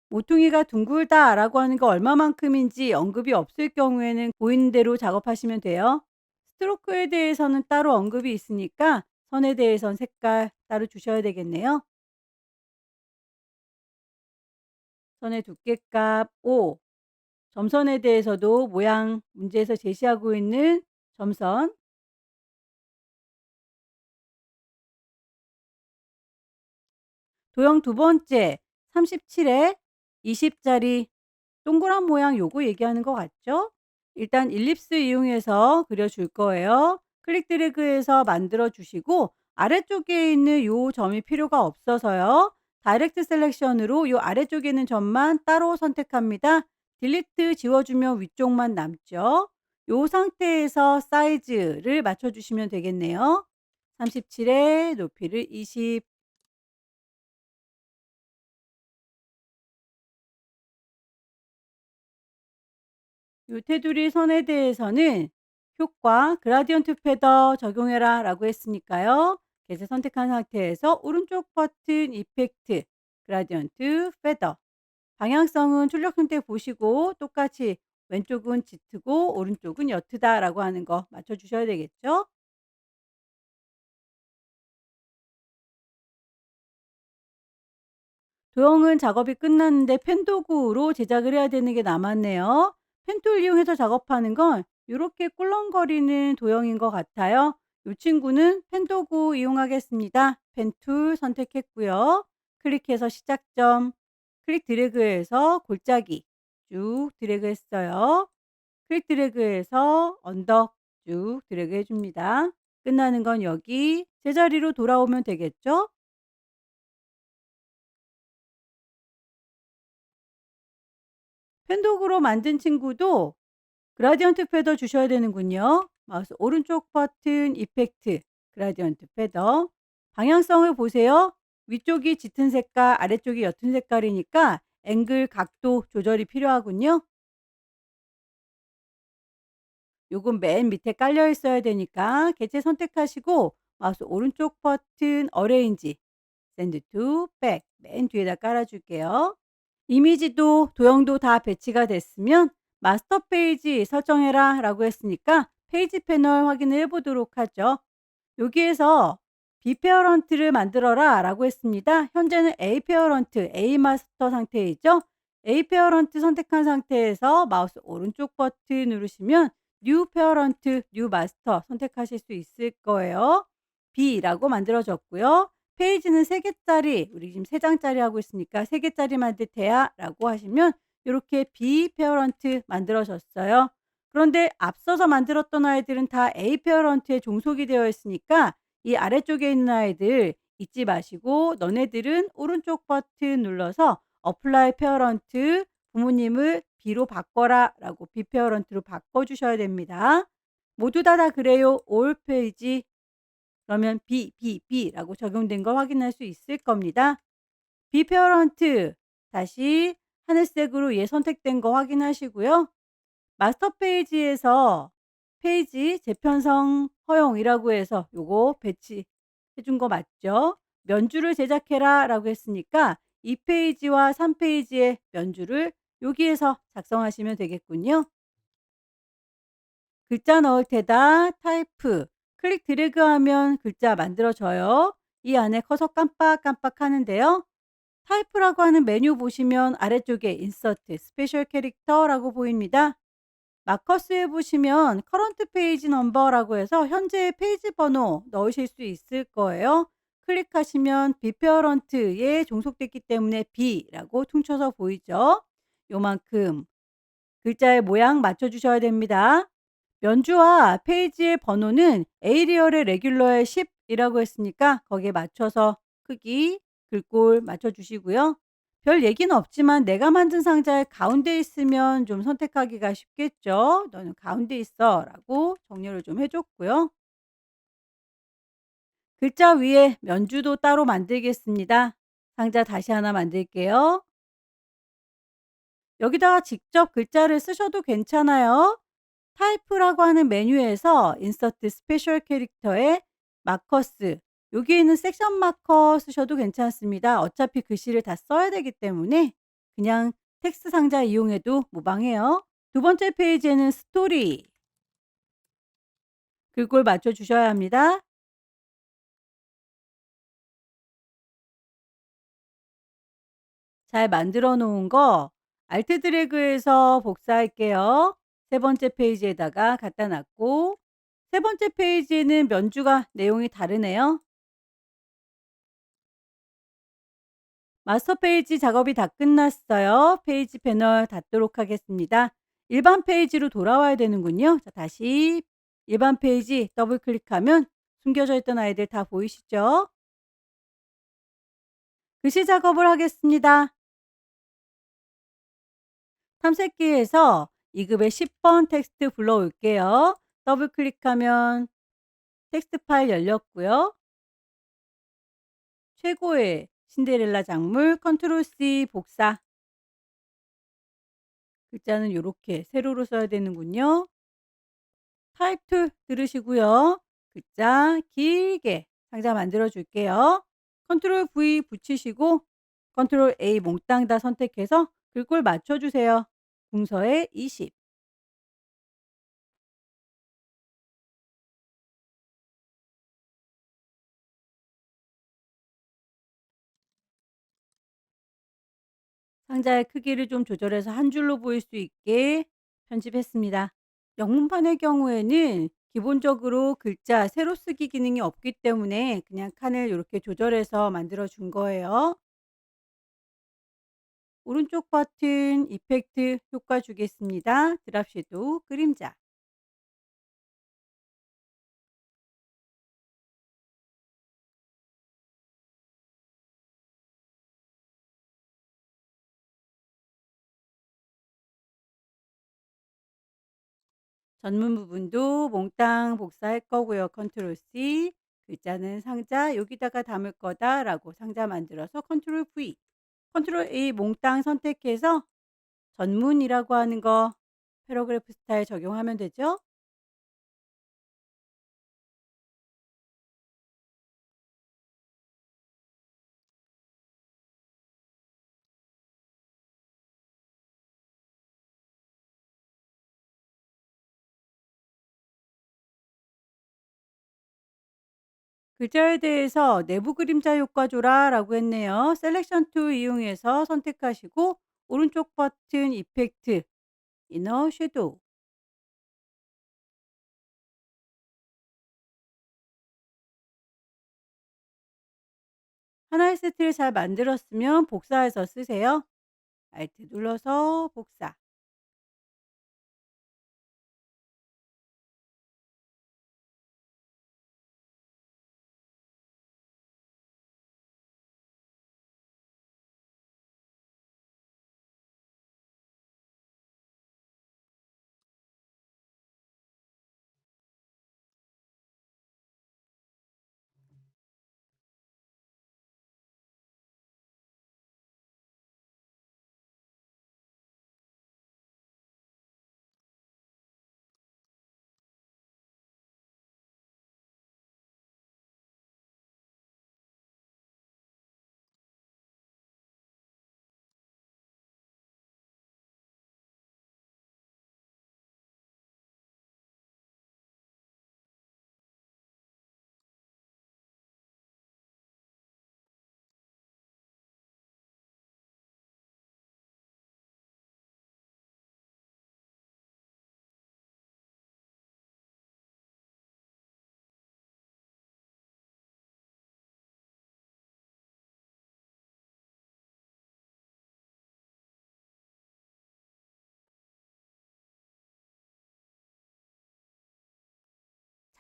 모퉁이가 둥글다라고 하는 거 얼마만큼인지 언급이 없을 경우에는 보이는 대로 작업하시면 돼요. 스트로크에 대해서는 따로 언급이 있으니까 선에 대해선 색깔 따로 주셔야 되겠네요. 선의 두께값 5, 점선에 대해서도 모양 문제에서 제시하고 있는 점선, 도형 두 번째 37에 20짜리 동그란 모양 요거 얘기하는 것 같죠? 일단 일립스 이용해서 그려줄 거예요. 클릭 드래그해서 만들어 주시고 아래쪽에 있는 요 점이 필요가 없어서요. 다이렉트 셀렉션으로 요 아래쪽에 있는 점만 따로 선택합니다. 딜리트 지워주면 위쪽만 남죠. 요 상태에서 사이즈를 맞춰주시면 되겠네요. 37에 높이를 20, 요 테두리 선에 대해서는 효과 그라디언트 패더 적용해라 라고 했으니까요. 개체 선택한 상태에서 오른쪽 버튼 이펙트 그라디언트 패더 방향성은 출력 형태 보시고 똑같이 왼쪽은 짙고 오른쪽은 옅다 라고 하는 거 맞춰 주셔야 되겠죠. 도형은 작업이 끝났는데 펜 도구로 제작을 해야 되는 게 남았네요. 펜툴 이용해서 작업하는 건 이렇게 꿀렁거리는 도형인 것 같아요. 이 친구는 펜 도구 이용하겠습니다. 펜툴 선택했고요. 클릭해서 시작점, 클릭 드래그해서 골짜기 쭉 드래그 했어요. 클릭 드래그해서 언덕 쭉 드래그 해줍니다. 끝나는 건 여기 제자리로 돌아오면 되겠죠? 펜도구로 만든 친구도 그라디언트 패더 주셔야 되는군요. 마우스 오른쪽 버튼 이펙트 그라디언트 패더 방향성을 보세요. 위쪽이 짙은 색깔 아래쪽이 옅은 색깔이니까 앵글 각도 조절이 필요하군요. 요건 맨 밑에 깔려 있어야 되니까 개체 선택하시고 마우스 오른쪽 버튼 어레인지 샌드 투 백 맨 뒤에다 깔아 줄게요. 이미지도 도형도 다 배치가 됐으면 마스터 페이지 설정해라 라고 했으니까 페이지 패널 확인을 해 보도록 하죠. 여기에서 비페어런트를 만들어라 라고 했습니다. 현재는 A 페어런트, A 마스터 상태이죠. A 페어런트 선택한 상태에서 마우스 오른쪽 버튼 누르시면 뉴 페어런트, 뉴 마스터 선택하실 수 있을 거예요. B라고 만들어졌고요. 페이지는 3 개짜리, 우리 지금 3 장짜리 하고 있으니까 "3 개짜리 만들 테야."라고 하시면 요렇게 B 페어런트 만들어졌어요. 그런데 앞서서 만들었던 아이들은 다 A 페어런트에 종속이 되어 있으니까 이 아래쪽에 있는 아이들 잊지 마시고 너네들은 오른쪽 버튼 눌러서 "어플라이 페어런트 부모님을 B로 바꿔라."라고 B 페어런트로 바꿔 주셔야 됩니다. 모두 다 그래요. 올 페이지 그러면 B라고 적용된 거 확인할 수 있을 겁니다. 비페어런트 다시 하늘색으로 얘 선택된 거 확인하시고요. 마스터 페이지에서 페이지 재편성 허용이라고 해서 요거 배치해 준 거 맞죠? "면주를 제작해라."라고 했으니까 2 페이지와 3 페이지의 면주를 여기에서 작성하시면 되겠군요. 글자 넣을 테다 타이프 클릭 드래그하면 글자 만들어져요. 이 안에 커서 깜빡깜빡하는데요. 타이프라고 하는 메뉴 보시면 아래쪽에 인서트 스페셜 캐릭터라고 보입니다. 마커스에 보시면 커런트 페이지 넘버라고 해서 현재의 페이지 번호 넣으실 수 있을 거예요. 클릭하시면 비페어런트에 종속됐기 때문에 B라고 퉁쳐서 보이죠. 요만큼 글자의 모양 맞춰 주셔야 됩니다. 연주와 페이지의 번호는 에이리얼의 레귤러의 10 이라고 했으니까 거기에 맞춰서 크기, 글꼴 맞춰 주시고요. 별 얘기는 없지만 내가 만든 상자의 가운데 있으면 좀 선택하기가 쉽겠죠. "너는 가운데 있어."라고 정렬을 좀 해 줬고요. 글자 위에 면주도 따로 만들겠습니다. 상자 다시 하나 만들게요. 여기다가 직접 글자를 쓰셔도 괜찮아요. 타이프라고 하는 메뉴에서 인서트 스페셜 캐릭터에 마커스 여기에 있는 섹션 마커 쓰셔도 괜찮습니다. 어차피 글씨를 다 써야 되기 때문에 그냥 텍스트 상자 이용해도 무방해요. 두 번째 페이지에는 스토리 글꼴 맞춰 주셔야 합니다. 잘 만들어 놓은 거 알트 드래그해서 복사할게요. 세 번째 페이지에다가 갖다 놨고 세 번째 페이지에는 면주가 내용이 다르네요. 마스터 페이지 작업이 다 끝났어요. 페이지 패널 닫도록 하겠습니다. 일반 페이지로 돌아와야 되는군요. 자, 다시 일반 페이지 더블 클릭하면 숨겨져 있던 아이들 다 보이시죠? 글씨 작업을 하겠습니다. 탐색기에서 2급의 10번 텍스트 불러올게요. 더블 클릭하면 텍스트 파일 열렸고요. 최고의 신데렐라 작물 컨트롤 C 복사 글자는 요렇게 세로로 써야 되는군요. 타입 툴 들으시고요. 글자 길게 상자 만들어 줄게요. 컨트롤 V 붙이시고 컨트롤 A 몽땅 다 선택해서 글꼴 맞춰 주세요. 궁서에 20 상자의 크기를 좀 조절해서 한 줄로 보일 수 있게 편집했습니다. 영문판의 경우에는 기본적으로 글자 세로 쓰기 기능이 없기 때문에 그냥 칸을 이렇게 조절해서 만들어 준 거예요. 오른쪽 버튼 이펙트 효과 주겠습니다. 드랍 섀도우 그림자 전문 부분도 몽땅 복사할 거고요. 컨트롤 C 글자는 상자 여기다가 담을 거다라고 상자 만들어서 컨트롤 V 컨트롤 A 몽땅 선택해서 전문이라고 하는 거 패러그래프 스타일 적용하면 되죠. 글자에 대해서 내부 그림자 효과 줘라라고 했네요. 셀렉션 툴 이용해서 선택하시고 오른쪽 버튼 이펙트 이너 섀도우 하나의 세트를 잘 만들었으면 복사해서 쓰세요. Alt 눌러서 복사.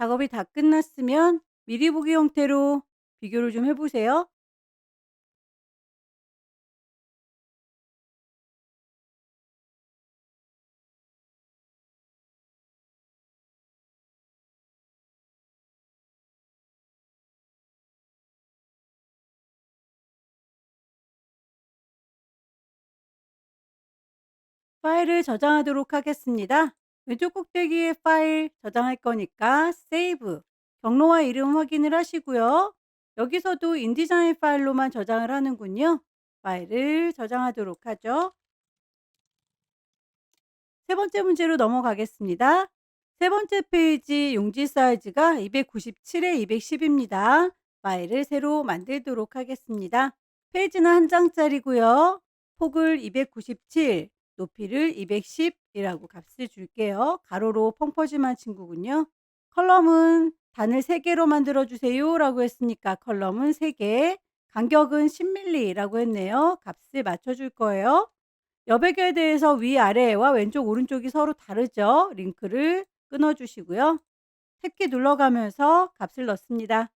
작업이 다 끝났으면 미리 보기 형태로 비교를 좀 해보세요. 파일을 저장하도록 하겠습니다. 왼쪽 꼭대기에 파일 저장할 거니까 세이브, 경로와 이름 확인을 하시고요. 여기서도 인디자인 파일로만 저장을 하는군요. 파일을 저장하도록 하죠. 세 번째 문제로 넘어가겠습니다. 세 번째 페이지 용지 사이즈가 297에 210입니다. 파일을 새로 만들도록 하겠습니다. 페이지는 한 장짜리고요. 폭을 297, 높이를 210이라고 값을 줄게요. 가로로 펑퍼짐한 친구군요. 컬럼은 단을 3개로 만들어 주세요 라고 했으니까 컬럼은 3개, 간격은 10mm라고 했네요. 값을 맞춰 줄 거예요. 여백에 대해서 위아래와 왼쪽 오른쪽이 서로 다르죠. 링크를 끊어 주시고요. 탭키 눌러가면서 값을 넣습니다.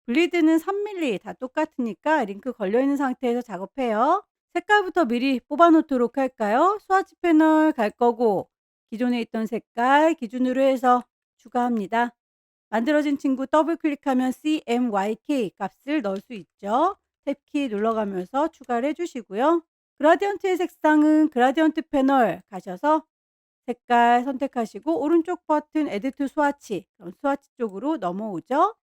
블리드는 3mm 다 똑같으니까 링크 걸려 있는 상태에서 작업해요. 색깔부터 미리 뽑아 놓도록 할까요? 스와치 패널 갈 거고 기존에 있던 색깔 기준으로 해서 추가합니다. 만들어진 친구 더블 클릭하면 CMYK 값을 넣을 수 있죠. 탭키 눌러가면서 추가를 해주시고요. 그라디언트의 색상은 그라디언트 패널 가셔서 색깔 선택하시고 오른쪽 버튼 에드 투 스와치, 그럼 스와치 쪽으로 넘어오죠.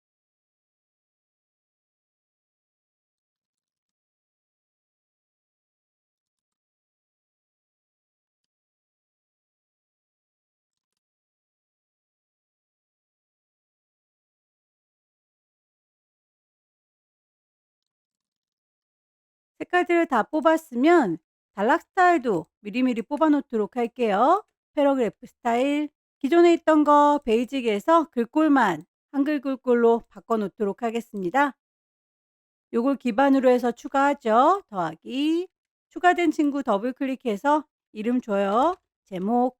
색깔들을 다 뽑았으면 단락 스타일도 미리미리 뽑아 놓도록 할게요. 패러그래프 스타일, 기존에 있던 거 베이직에서 글꼴만 한글 글꼴로 바꿔 놓도록 하겠습니다. 요걸 기반으로 해서 추가하죠. 더하기, 추가된 친구 더블 클릭해서 이름 줘요. 제목,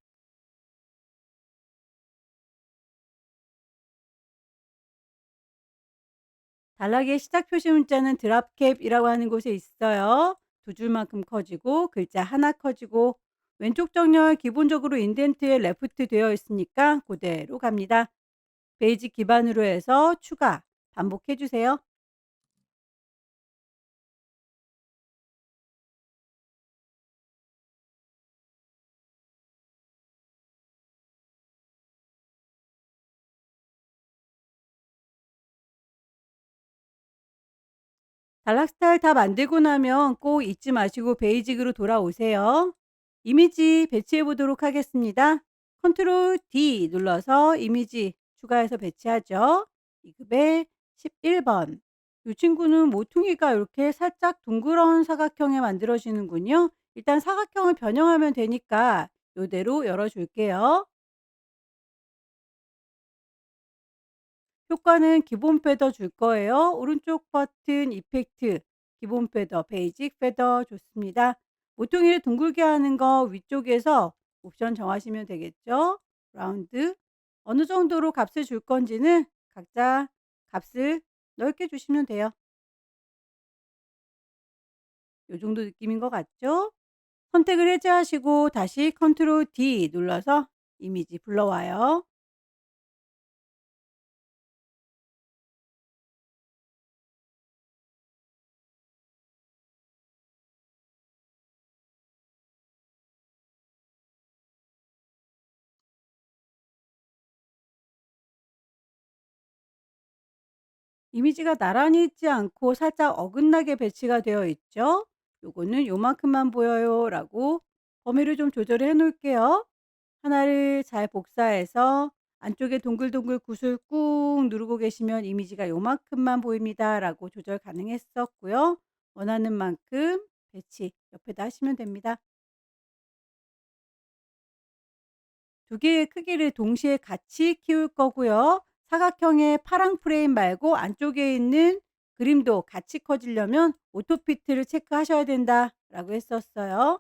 단락의 시작 표시 문자는 드랍캡이라고 하는 곳에 있어요. 두 줄만큼 커지고 글자 하나 커지고 왼쪽 정렬 기본적으로 인덴트에 레프트 되어 있으니까 그대로 갑니다. 페이지 기반으로 해서 추가 반복해 주세요. 단락 스타일 다 만들고 나면 꼭 잊지 마시고 베이직으로 돌아오세요. 이미지 배치해 보도록 하겠습니다. 컨트롤 D 눌러서 이미지 추가해서 배치하죠. 2급의 11번. 이 친구는 모퉁이가 이렇게 살짝 둥그런 사각형에 만들어지는군요. 일단 사각형을 변형하면 되니까 이대로 열어줄게요. 효과는 기본 페더 줄 거예요. 오른쪽 버튼 이펙트, 기본 페더, 베이직 페더 좋습니다. 모퉁이를 둥글게 하는 거 위쪽에서 옵션 정하시면 되겠죠. 라운드. 어느 정도로 값을 줄 건지는 각자 값을 넓게 주시면 돼요. 요 정도 느낌인 것 같죠? 선택을 해제하시고 다시 컨트롤 D 눌러서 이미지 불러와요. 이미지가 나란히 있지 않고 살짝 어긋나게 배치가 되어 있죠. 요거는 요만큼만 보여요 라고 범위를 좀 조절해 놓을게요. 하나를 잘 복사해서 안쪽에 동글동글 굿을 꾹 누르고 계시면 이미지가 요만큼만 보입니다 라고 조절 가능했었고요. 원하는 만큼 배치 옆에다 하시면 됩니다. 두 개의 크기를 동시에 같이 키울 거고요. 사각형의 파랑 프레임 말고 안쪽에 있는 그림도 같이 커지려면 오토피트를 체크하셔야 된다라고 했었어요.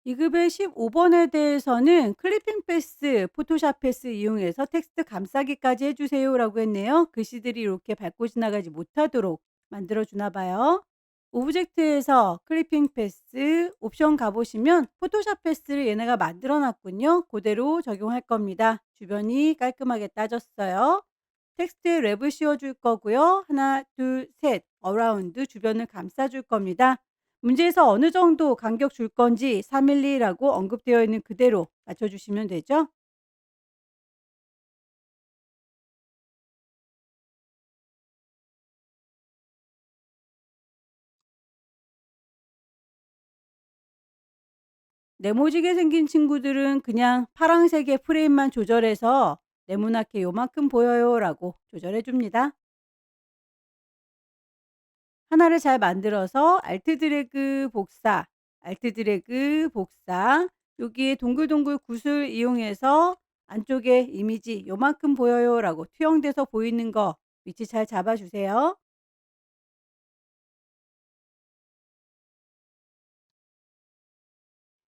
디귿의 15번에 대해서는 클리핑 패스, 포토샵 패스 이용해서 텍스트 감싸기까지 해주세요라고 했네요. 글씨들이 이렇게 밟고 지나가지 못하도록 만들어 주나 봐요. 오브젝트에서 클리핑 패스 옵션 가보시면 포토샵 패스를 얘네가 만들어 놨군요. 그대로 적용할 겁니다. 주변이 깔끔하게 따졌어요. 텍스트에 랩을 씌워줄 거고요. 하나, 둘, 셋, 어라운드 주변을 감싸줄 겁니다. 문제에서 어느 정도 간격 줄 건지 3mm 라고 언급되어 있는 그대로 맞춰주시면 되죠. 네모지게 생긴 친구들은 그냥 파란색의 프레임만 조절해서 네모나게 요만큼 보여요 라고 조절해 줍니다. 하나를 잘 만들어서 알트 드래그 복사, 알트 드래그 복사, 여기에 동글동글 굿을 이용해서 안쪽에 이미지 요만큼 보여요 라고 투영돼서 보이는 거 위치 잘 잡아주세요.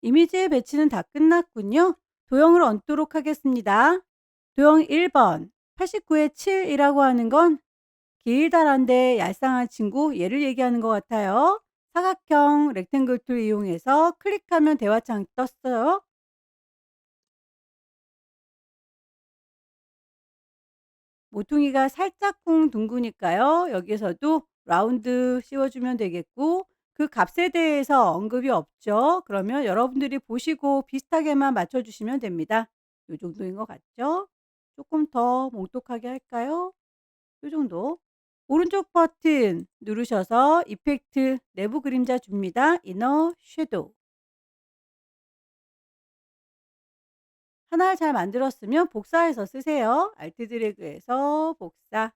이미지의 배치는 다 끝났군요. 도형을 얹도록 하겠습니다. 도형 1번 89의 7이라고 하는 건 길다란데 얄쌍한 친구 얘를 얘기하는 것 같아요. 사각형 렉탱글 툴 이용해서 클릭하면 대화창 떴어요. 모퉁이가 살짝쿵 둥그니까요. 여기서도 라운드 씌워주면 되겠고 그 값에 대해서 언급이 없죠. 그러면 여러분들이 보시고 비슷하게만 맞춰주시면 됩니다. 요 정도인 것 같죠? 조금 더 몽똑하게 할까요? 요 정도. 오른쪽 버튼 누르셔서 이펙트 내부 그림자 줍니다. 이너 섀도우. 하나를 잘 만들었으면 복사해서 쓰세요. 알트 드래그해서 복사.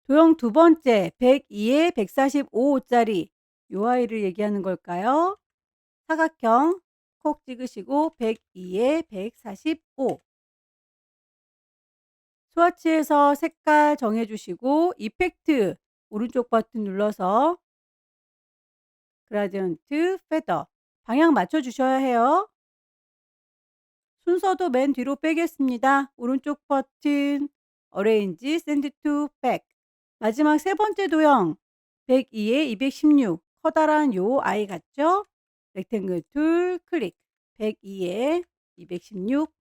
도형 두 번째 102에 145호짜리 요 아이를 얘기하는 걸까요? 사각형 콕 찍으시고 102에 145 스와치에서 색깔 정해 주시고 이펙트 오른쪽 버튼 눌러서 그라디언트 페더 방향 맞춰 주셔야 해요. 순서도 맨 뒤로 빼겠습니다. 오른쪽 버튼 어레인지 샌드 투 백 마지막 세 번째 도형 102에 216 커다란 요 아이 같죠? 렉탱글 툴 클릭 102에 216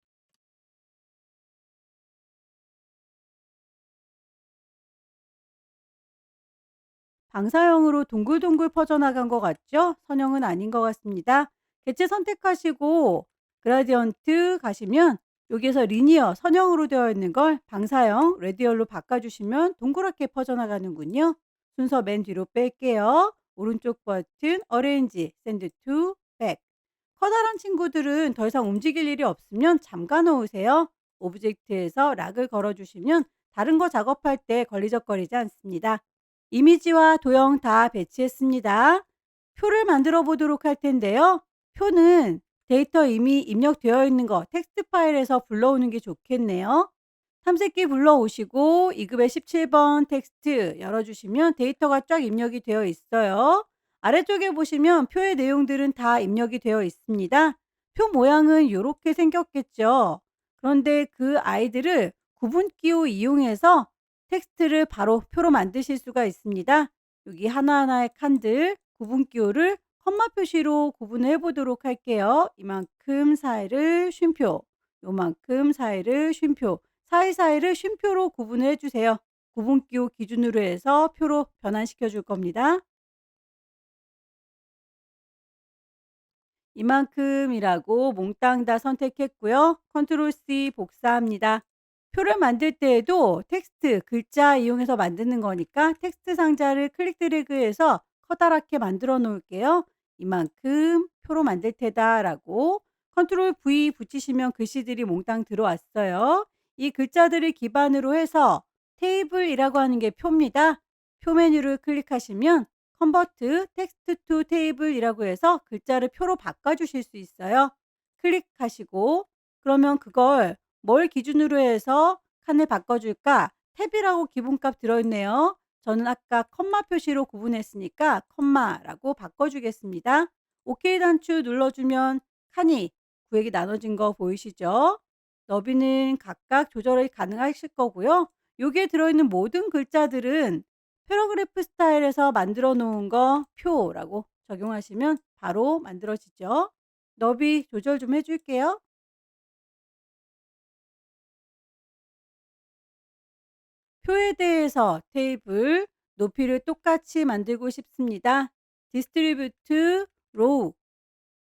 방사형으로 동글동글 퍼져나간 것 같죠? 선형은 아닌 것 같습니다. 개체 선택하시고 그라디언트 가시면 여기에서 리니어 선형으로 되어 있는 걸 방사형 레디얼로 바꿔주시면 동그랗게 퍼져나가는군요. 순서 맨 뒤로 뺄게요. 오른쪽 버튼 어레인지 샌드 투 백 커다란 친구들은 더 이상 움직일 일이 없으면 잠가 놓으세요. 오브젝트에서 락을 걸어주시면 다른 거 작업할 때 걸리적거리지 않습니다. 이미지와 도형 다 배치했습니다. 표를 만들어 보도록 할 텐데요. 표는 데이터 이미 입력되어 있는 거 텍스트 파일에서 불러오는 게 좋겠네요. 탐색기 불러오시고 2급의 17번 텍스트 열어주시면 데이터가 쫙 입력이 되어 있어요. 아래쪽에 보시면 표의 내용들은 다 입력이 되어 있습니다. 표 모양은 이렇게 생겼겠죠. 그런데 그 아이들을 구분기호 이용해서 텍스트를 바로 표로 만드실 수가 있습니다. 여기 하나하나의 칸들 구분기호를 컴마 표시로 구분을 해 보도록 할게요. 이만큼 사이를 쉼표, 요만큼 사이를 쉼표, 사이사이를 쉼표로 구분을 해주세요. 구분기호 기준으로 해서 표로 변환시켜 줄 겁니다. 이만큼이라고 몽땅 다 선택했고요. 컨트롤 C 복사합니다. 표를 만들 때에도 텍스트, 글자 이용해서 만드는 거니까 텍스트 상자를 클릭 드래그해서 커다랗게 만들어 놓을게요. 이만큼 표로 만들 테다 라고 컨트롤 V 붙이시면 글씨들이 몽땅 들어왔어요. 이 글자들을 기반으로 해서 테이블이라고 하는 게 표입니다. 표 메뉴를 클릭하시면 컨버트 텍스트 투 테이블이라고 해서 글자를 표로 바꿔 주실 수 있어요. 클릭하시고 그러면 그걸 뭘 기준으로 해서 칸을 바꿔 줄까? 탭이라고 기본값 들어 있네요. 저는 아까 컴마 표시로 구분했으니까 컴마라고 바꿔 주겠습니다. 오케이 단추 눌러 주면 칸이 구획이 나눠진 거 보이시죠? 너비는 각각 조절이 가능하실 거고요. 여기에 들어 있는 모든 글자들은 패러그래프 스타일에서 만들어 놓은 거 표라고 적용하시면 바로 만들어지죠. 너비 조절 좀 해줄게요. 표에 대해서 테이블 높이를 똑같이 만들고 싶습니다. 디스트리뷰트 로우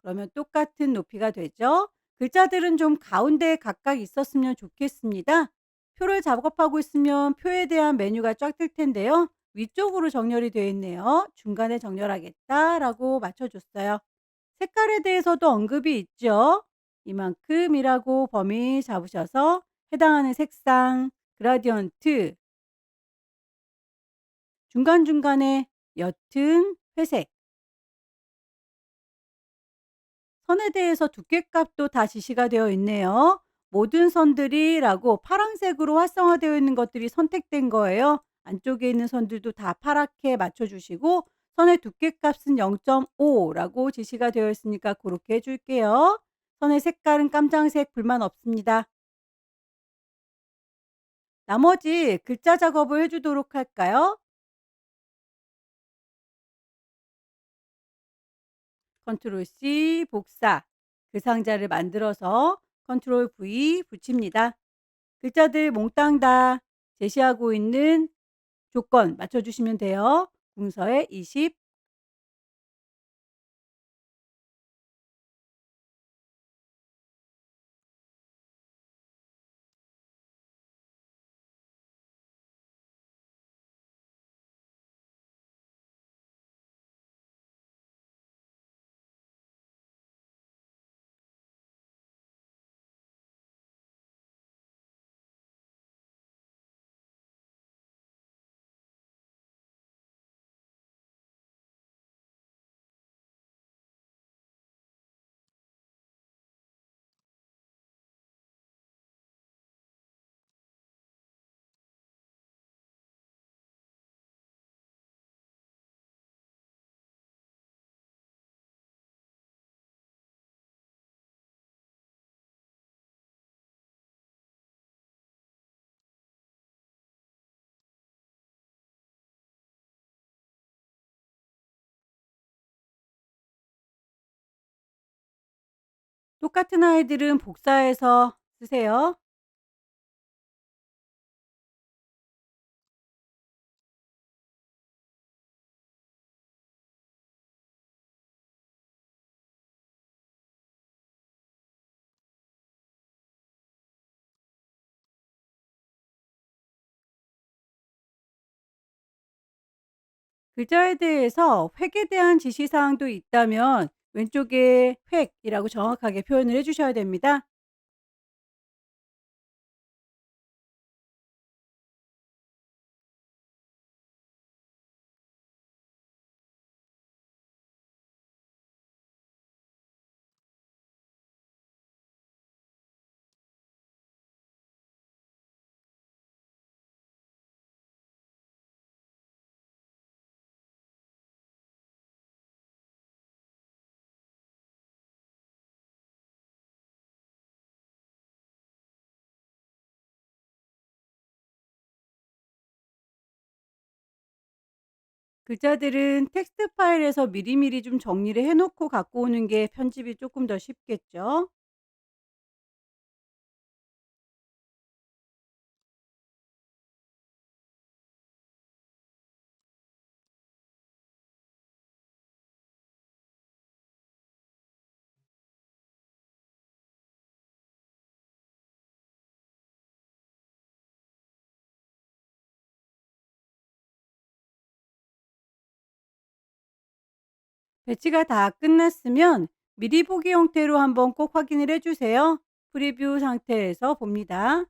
그러면 똑같은 높이가 되죠. 글자들은 좀 가운데에 각각 있었으면 좋겠습니다. 표를 작업하고 있으면 표에 대한 메뉴가 쫙 뜰 텐데요. 위쪽으로 정렬이 되어 있네요. 중간에 정렬하겠다라고 맞춰줬어요. 색깔에 대해서도 언급이 있죠. 이만큼이라고 범위 잡으셔서 해당하는 색상, 그라디언트, 중간중간에 옅은 회색, 선에 대해서 두께값도 다 지시가 되어 있네요. 모든 선들이라고 파란색으로 활성화되어 있는 것들이 선택된 거예요. 안쪽에 있는 선들도 다 파랗게 맞춰주시고 선의 두께값은 0.5라고 지시가 되어 있으니까 그렇게 해줄게요. 선의 색깔은 깜장색 불만 없습니다. 나머지 글자 작업을 해주도록 할까요? 컨트롤 C 복사 그 상자를 만들어서 컨트롤 V 붙입니다. 글자들 몽땅 다 제시하고 있는 조건 맞춰주시면 돼요. 궁서에 20 똑같은 아이들은 복사해서 쓰세요. 글자에 대해서 획에 대한 지시사항도 있다면 왼쪽에 획이라고 정확하게 표현을 해 주셔야 됩니다. 글자들은 텍스트 파일에서 미리미리 좀 정리를 해 놓고 갖고 오는 게 편집이 조금 더 쉽겠죠. 배치가 다 끝났으면 미리 보기 형태로 한번 꼭 확인을 해 주세요. 프리뷰 상태에서 봅니다.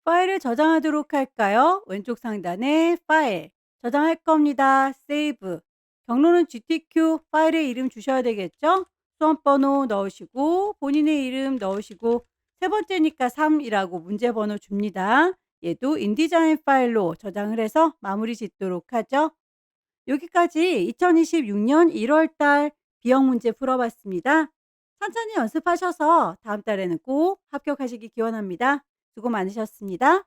파일을 저장하도록 할까요? 왼쪽 상단에 파일, 저장할 겁니다. 세이브. 경로는 GTQ 파일의 이름 주셔야 되겠죠? 수험번호 넣으시고 본인의 이름 넣으시고 세 번째니까 3이라고 문제번호 줍니다. 얘도 인디자인 파일로 저장을 해서 마무리 짓도록 하죠. 여기까지 2026년 1월 달 비형 문제 풀어봤습니다. 천천히 연습하셔서 다음 달에는 꼭 합격하시기 기원합니다. 수고 많으셨습니다.